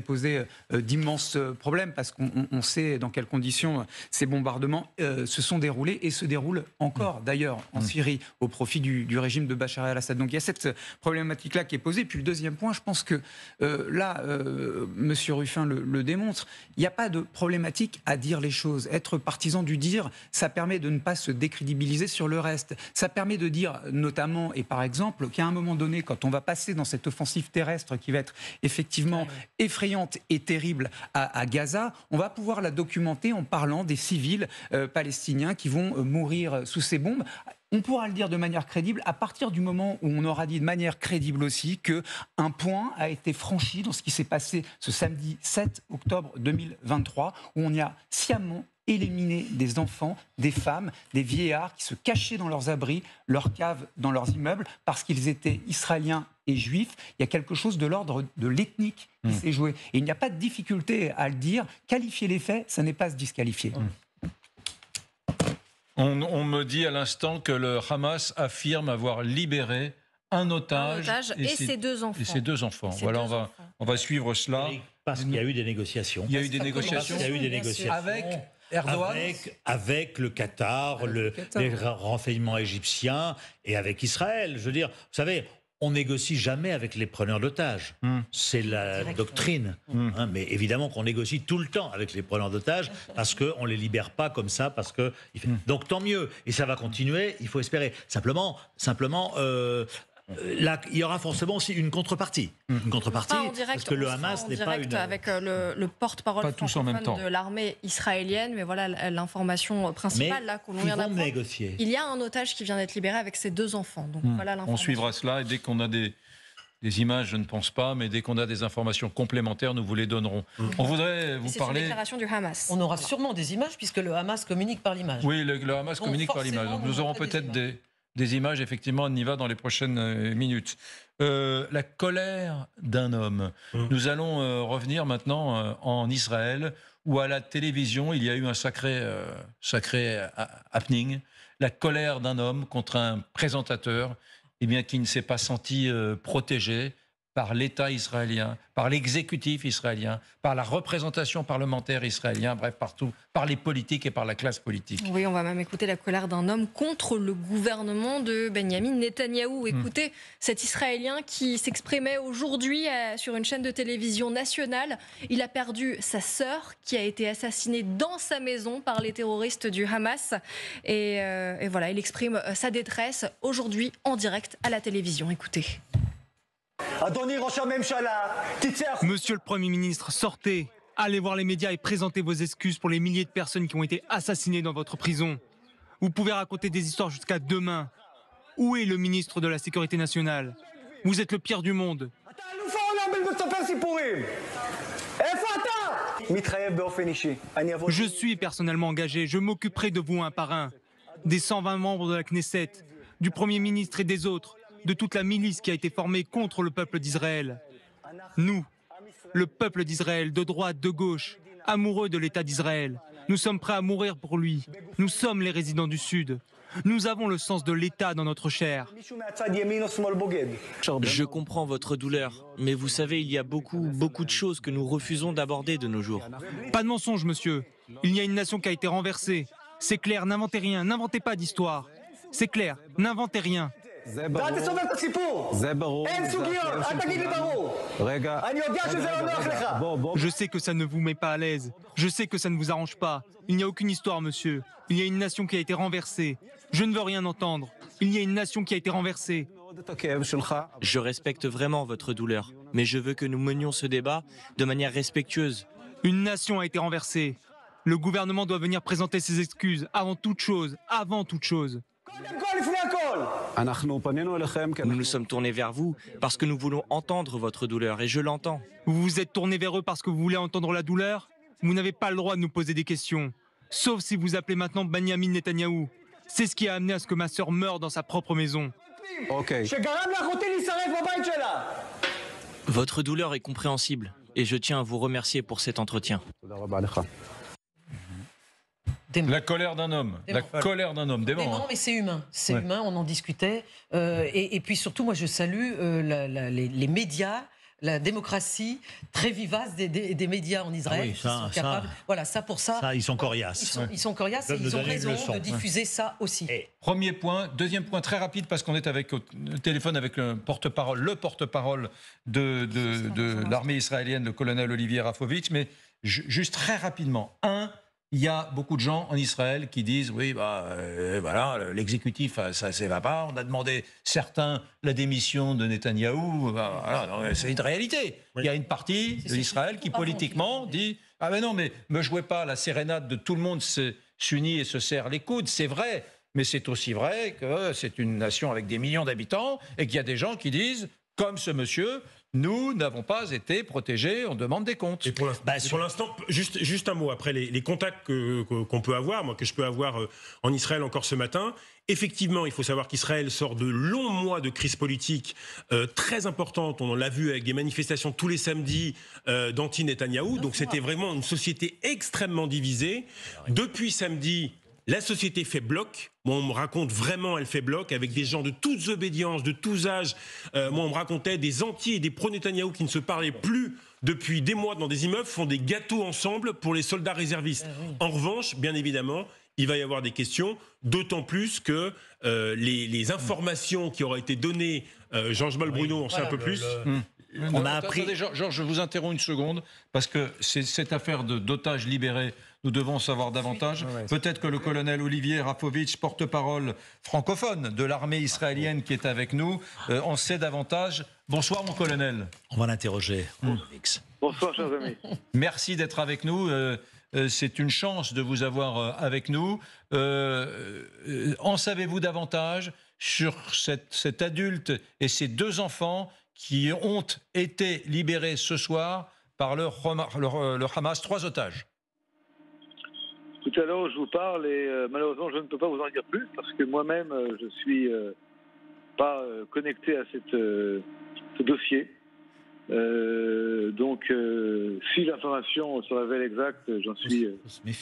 posé d'immenses problèmes parce qu'on sait dans quelles conditions ces bombardements se sont déroulés et se déroulent encore d'ailleurs en Syrie au profit du régime de Bachar el-Assad. Donc il y a cette problématique-là qui est posée. Puis le deuxième point, je pense que là, M. Ruffin le démontre, il n'y a pas de problématique à dire les choses. Être partisan du dire, ça permet de ne pas se décrédibiliser sur le reste. Ça permet de dire notamment, et par exemple, qu'à un moment donné, quand on va passer dans cette offensive terrestre qui va être effectivement effrayante et terrible à Gaza, on va pouvoir la documenter en parlant des civils palestiniens qui vont mourir sous ces bombes. On pourra le dire de manière crédible à partir du moment où on aura dit de manière crédible aussi qu'un point a été franchi dans ce qui s'est passé ce samedi 7 octobre 2023, où on y a sciemment éliminé des enfants, des femmes, des vieillards qui se cachaient dans leurs abris, leurs caves, dans leurs immeubles, parce qu'ils étaient israéliens et juifs. Il y a quelque chose de l'ordre de l'ethnique qui s'est joué. Et il n'y a pas de difficulté à le dire. Qualifier les faits, ça n'est pas se disqualifier. On me dit à l'instant que le Hamas affirme avoir libéré un otage et ses deux enfants. Et ses deux enfants. Voilà, on va suivre cela. Parce qu'il y a eu des négociations. Il y a eu des négociations. Il y a eu des négociations. Avec Erdogan, avec le Qatar, les renseignements égyptiens et avec Israël. Je veux dire, vous savez, on négocie jamais avec les preneurs d'otages. C'est la doctrine. Hein, mais évidemment qu'on négocie tout le temps avec les preneurs d'otages parce qu'on ne les libère pas comme ça. Donc tant mieux. Et ça va continuer, il faut espérer. Simplement là, il y aura forcément aussi une contrepartie. Une contrepartie, parce que le Hamas n'est pas une... avec le porte-parole francophone de l'armée israélienne, mais voilà l'information principale là qu'on vient d'apprendre. Négocier. Il y a un otage qui vient d'être libéré avec ses 2 enfants. Donc voilà l'information. On suivra cela et dès qu'on a des images, je ne pense pas, mais dès qu'on a des informations complémentaires, nous vous les donnerons. On voudrait vous parler... C'est une déclaration du Hamas. On aura sûrement des images puisque le Hamas communique par l'image. Oui, le Hamas communique par l'image. Donc nous aurons peut-être des images, effectivement, on y va dans les prochaines minutes. La colère d'un homme. Nous allons revenir maintenant en Israël, où à la télévision, il y a eu un sacré happening. La colère d'un homme contre un présentateur qui ne s'est pas senti protégé par l'État israélien, par l'exécutif israélien, par la représentation parlementaire israélienne, bref, partout, par les politiques et par la classe politique. Oui, on va même écouter la colère d'un homme contre le gouvernement de Benyamin Netanyahou. Écoutez, cet Israélien qui s'exprimait aujourd'hui sur une chaîne de télévision nationale, il a perdu sa sœur qui a été assassinée dans sa maison par les terroristes du Hamas. Et voilà, il exprime sa détresse aujourd'hui en direct à la télévision. Écoutez. Monsieur le Premier ministre, sortez, allez voir les médias et présentez vos excuses pour les milliers de personnes qui ont été assassinées dans votre prison. Vous pouvez raconter des histoires jusqu'à demain. Où est le ministre de la Sécurité nationale? Vous êtes le pire du monde. Je suis personnellement engagé, je m'occuperai de vous un par un. Des 120 membres de la Knesset, du Premier ministre et des autres. De toute la milice qui a été formée contre le peuple d'Israël. Nous, le peuple d'Israël, de droite, de gauche, amoureux de l'État d'Israël, nous sommes prêts à mourir pour lui. Nous sommes les résidents du Sud. Nous avons le sens de l'État dans notre chair. Je comprends votre douleur, mais vous savez, il y a beaucoup de choses que nous refusons d'aborder de nos jours. Pas de mensonge, monsieur. Il y a une nation qui a été renversée. C'est clair, n'inventez rien, n'inventez pas d'histoire. C'est clair, n'inventez rien. Je sais que ça ne vous met pas à l'aise. Je sais que ça ne vous arrange pas. Il n'y a aucune histoire, monsieur. Il y a une nation qui a été renversée. Je ne veux rien entendre. Il y a une nation qui a été renversée. Je respecte vraiment votre douleur, mais je veux que nous menions ce débat de manière respectueuse. Une nation a été renversée. Le gouvernement doit venir présenter ses excuses avant toute chose. Avant toute chose. Nous nous sommes tournés vers vous parce que nous voulons entendre votre douleur et je l'entends. Vous vous êtes tourné vers eux parce que vous voulez entendre la douleur? Vous n'avez pas le droit de nous poser des questions. Sauf si vous appelez maintenant Benyamin Netanyahou. C'est ce qui a amené à ce que ma sœur meure dans sa propre maison. Votre douleur est compréhensible et je tiens à vous remercier pour cet entretien. La colère d'un homme. La colère d'un homme. Dément, mais c'est humain. C'est humain, on en discutait. Et puis surtout, moi, je salue les médias, la démocratie très vivace des médias en Israël. Ah oui, ça, qui sont capables, voilà, ça pour ça. Ils sont coriaces. Ils sont coriaces et ils ont raison de diffuser ça aussi. Premier point. Deuxième point très rapide parce qu'on est au téléphone avec le porte-parole de l'armée israélienne, le colonel Olivier Rafovitch. Mais juste très rapidement. Il y a beaucoup de gens en Israël qui disent oui, voilà, l'exécutif, ça ne va pas. On a demandé certains la démission de Netanyahou. Voilà, c'est une réalité. Oui. Il y a une partie de l'Israël qui politiquement dit ah ben non, mais me jouez pas la sérénade de tout le monde s'unit et se serre les coudes. C'est vrai, mais c'est aussi vrai que c'est une nation avec des millions d'habitants et qu'il y a des gens qui disent comme ce monsieur. Nous n'avons pas été protégés, on demande des comptes. Et pour l'instant, juste un mot, après les contacts qu'on peut avoir, moi que je peux avoir en Israël encore ce matin, effectivement, il faut savoir qu'Israël sort de longs mois de crise politique très importante, on l'a vu avec des manifestations tous les samedis d'anti-Netanyahou, donc c'était vraiment une société extrêmement divisée. Depuis samedi, la société fait bloc. Moi, on me raconte vraiment, elle fait bloc avec des gens de toutes obédiences, de tous âges. Moi, on me racontait des anti et des pro-Netanyahou qui ne se parlaient plus depuis des mois dans des immeubles, font des gâteaux ensemble pour les soldats réservistes. En revanche, bien évidemment, il va y avoir des questions, d'autant plus que les informations qui auraient été données, Jean-Jacques Bruno en sait un peu plus. On a appris. Attendez, Georges, je vous interromps une seconde, parce que c'est cette affaire d'otages libérés, nous devons en savoir davantage. Peut-être que le colonel Olivier Rafovitch, porte-parole francophone de l'armée israélienne qui est avec nous, en sait davantage. Bonsoir, mon colonel. On va l'interroger. Bonsoir, chers amis. Merci d'être avec nous. C'est une chance de vous avoir avec nous. En savez-vous davantage sur cet adulte et ses 2 enfants qui ont été libérés ce soir par le Hamas, 3 otages? Tout à l'heure, je vous parle et malheureusement, je ne peux pas vous en dire plus parce que moi-même, je ne suis pas connecté à ce dossier. Donc, si l'information se révèle exacte, j'en suis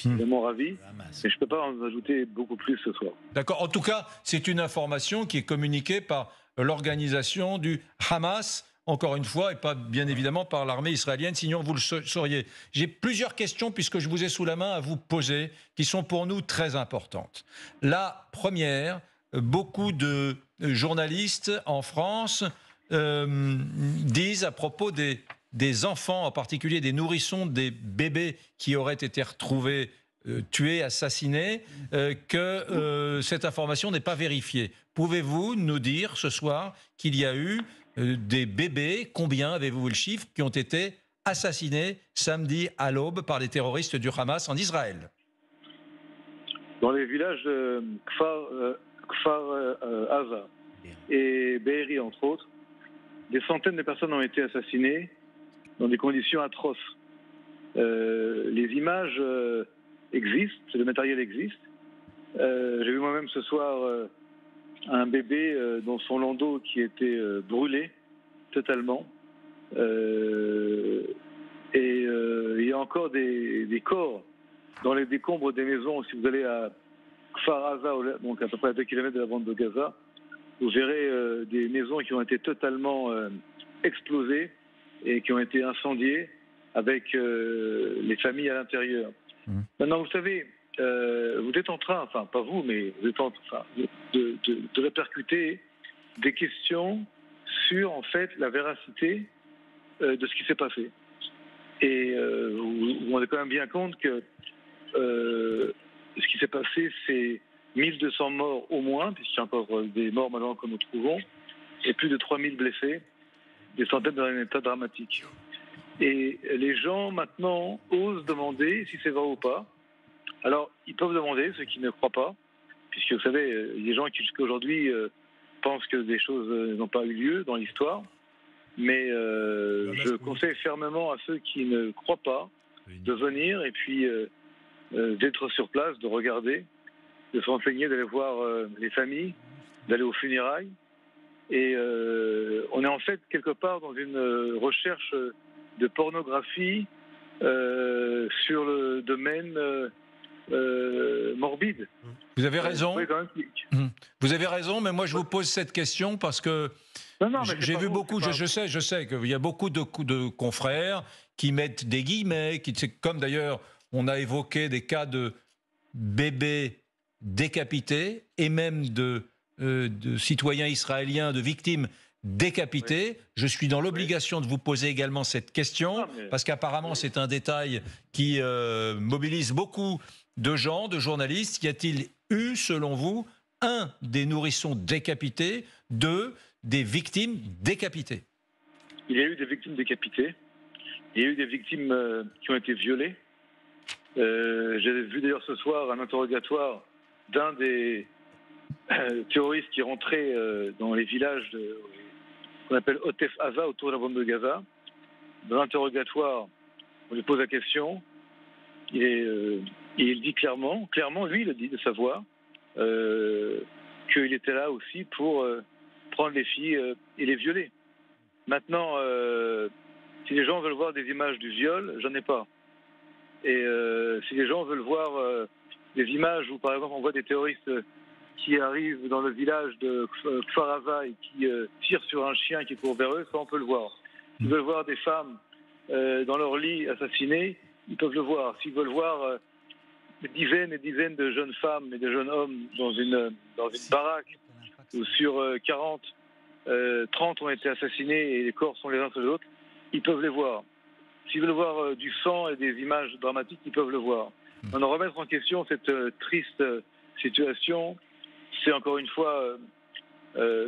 vraiment ravi. Mais je ne peux pas en ajouter beaucoup plus ce soir. D'accord. En tout cas, c'est une information qui est communiquée par l'organisation du Hamas, encore une fois, et pas bien évidemment par l'armée israélienne, sinon vous le sauriez. J'ai plusieurs questions, puisque je vous ai sous la main, à vous poser, qui sont pour nous très importantes. La première, beaucoup de journalistes en France disent à propos des enfants, en particulier des nourrissons, des bébés qui auraient été retrouvés tués, assassinés, que cette information n'est pas vérifiée. Pouvez-vous nous dire ce soir qu'il y a eu des bébés, combien avez-vous le chiffre, qui ont été assassinés samedi à l'aube par les terroristes du Hamas en Israël? Dans les villages de Kfar Aza et Be'eri, entre autres, des centaines de personnes ont été assassinées dans des conditions atroces. Les images existent, le matériel existe. J'ai vu moi-même ce soir un bébé dans son landau qui était brûlé totalement. Et il y a encore des corps dans les décombres des maisons. Si vous allez à Kfar Aza, donc à peu près à 2 km de la bande de Gaza, vous verrez des maisons qui ont été totalement explosées et qui ont été incendiées avec les familles à l'intérieur. Maintenant, vous savez, vous êtes en train, enfin pas vous, mais vous êtes en train de répercuter des questions sur en fait la véracité de ce qui s'est passé. Et vous vous rendez quand même bien compte que ce qui s'est passé, c'est 1200 morts au moins, puisqu'il y a encore des morts maintenant que nous trouvons, et plus de 3000 blessés, des centaines dans un état dramatique. Et les gens maintenant osent demander si c'est vrai ou pas. Alors, ils peuvent demander, ceux qui ne croient pas, puisque vous savez, il y a des gens qui jusqu'à aujourd'hui pensent que des choses n'ont pas eu lieu dans l'histoire. Mais je conseille fermement à ceux qui ne croient pas de venir et puis d'être sur place, de regarder, de se renseigner, d'aller voir les familles, d'aller aux funérailles. Et on est en fait quelque part dans une recherche de pornographie sur le domaine morbide. Vous avez raison. Vous avez raison, mais moi je vous pose cette question parce que j'ai vu beaucoup, je sais qu'il y a beaucoup de confrères qui mettent des guillemets, comme d'ailleurs on a évoqué des cas de bébés décapités et même de citoyens israéliens, de victimes décapités. Je suis dans l'obligation de vous poser également cette question, parce qu'apparemment c'est un détail qui mobilise beaucoup de gens, de journalistes. Y a-t-il eu, selon vous, un des nourrissons décapités, deux des victimes décapitées? Il y a eu des victimes décapitées. Il y a eu des victimes qui ont été violées. J'ai vu d'ailleurs ce soir un interrogatoire d'un des terroristes qui rentrait dans les villages qu'on appelle Otef Aza, autour de la bande de Gaza. Dans l'interrogatoire, on lui pose la question. Il dit clairement, lui, il le dit de sa voix, qu'il était là aussi pour prendre les filles et les violer. Maintenant, si les gens veulent voir des images du viol, j'en ai pas. Et si les gens veulent voir des images où, par exemple, on voit des terroristes qui arrivent dans le village de Kfar Aza et qui tirent sur un chien qui court vers eux, ça on peut le voir. S'ils veulent voir des femmes dans leur lit assassinées, ils peuvent le voir. S'ils veulent voir des dizaines et dizaines de jeunes femmes et de jeunes hommes dans une baraque où sur 40, 30 ont été assassinés et les corps sont les uns sur les autres, ils peuvent les voir. S'ils veulent voir du sang et des images dramatiques, ils peuvent le voir. En remettre en question cette triste situation, c'est encore une fois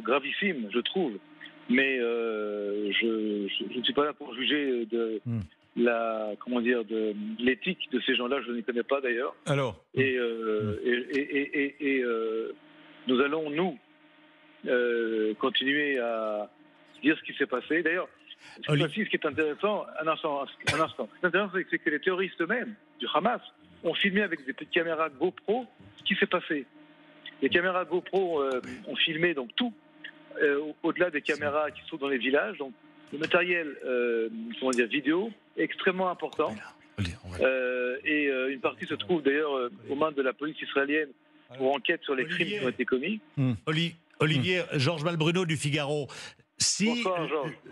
gravissime, je trouve. Mais je ne suis pas là pour juger de l'éthique de ces gens-là. Je ne les connais pas d'ailleurs. Alors. Et nous allons continuer à dire ce qui s'est passé. D'ailleurs, ce qui est intéressant, un instant. Ce qui est intéressant, c'est que les terroristes eux-mêmes du Hamas ont filmé avec des petites caméras GoPro ce qui s'est passé. Les caméras GoPro ont filmé donc tout, au-delà des caméras qui sont dans les villages. Donc le matériel, vidéo, est extrêmement important. Et une partie se trouve d'ailleurs aux mains de la police israélienne pour enquête sur les crimes qui ont été commis. Olivier, Georges Malbruno du Figaro. Si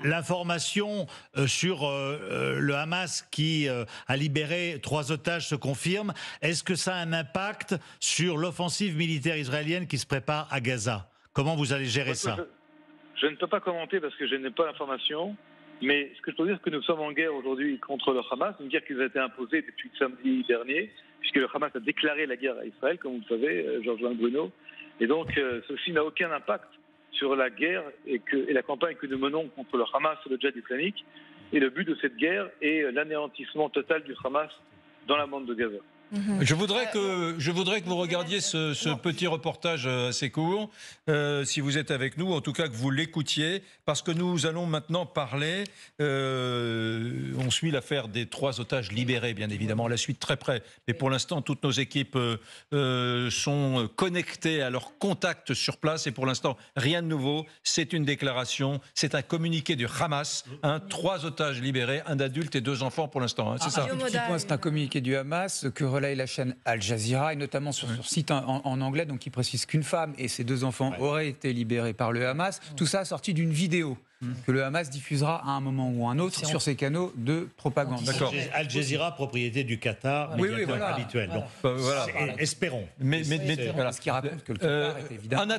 l'information sur le Hamas qui a libéré 3 otages se confirme, est-ce que ça a un impact sur l'offensive militaire israélienne qui se prépare à Gaza? Comment vous allez gérer ça? Je ne peux pas commenter parce que je n'ai pas l'information, mais ce que je peux dire, c'est que nous sommes en guerre aujourd'hui contre le Hamas, une guerre qui nous a été imposée depuis samedi dernier, puisque le Hamas a déclaré la guerre à Israël, comme vous le savez, Georges Malbruno, et donc ceci n'a aucun impact sur la guerre et la campagne que nous menons contre le Hamas et le djihad islamique. Et le but de cette guerre est l'anéantissement total du Hamas dans la bande de Gaza. Je voudrais que vous regardiez ce petit reportage assez court, si vous êtes avec nous, en tout cas que vous l'écoutiez, parce que nous allons maintenant parler, on suit l'affaire des 3 otages libérés, bien évidemment, la suite très près, mais pour l'instant, toutes nos équipes sont connectées à leurs contacts sur place, et pour l'instant, rien de nouveau, c'est une déclaration, c'est un communiqué du Hamas, 3 otages libérés, un adulte et 2 enfants pour l'instant, c'est ça. C'est un communiqué du Hamas que relaie la chaîne Al Jazeera, et notamment sur site en anglais, donc qui précise qu'une femme et ses 2 enfants auraient été libérés par le Hamas. Tout ça sorti d'une vidéo que le Hamas diffusera à un moment ou un autre sur ses canaux de propagande. D'accord. Al Jazeera, propriété du Qatar, médiateur habituel. Donc, espérons. Mais ce qui raconte que le Qatar est évidemment... En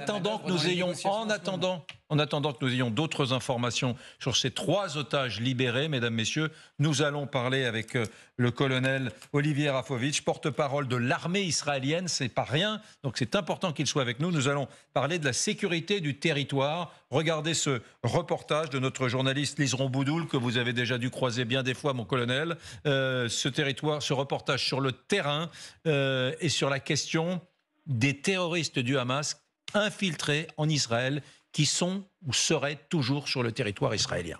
attendant que nous ayons d'autres informations sur ces 3 otages libérés, mesdames, messieurs, nous allons parler avec le colonel Olivier Rafovitch, porte-parole de l'armée israélienne. C'est pas rien, donc c'est important qu'il soit avec nous. Nous allons parler de la sécurité du territoire. Regardez ce reportage de notre journaliste Liseron Boudoul, que vous avez déjà dû croiser bien des fois, mon colonel. Ce reportage sur le terrain et sur la question des terroristes du Hamas infiltrés en Israël qui sont ou seraient toujours sur le territoire israélien.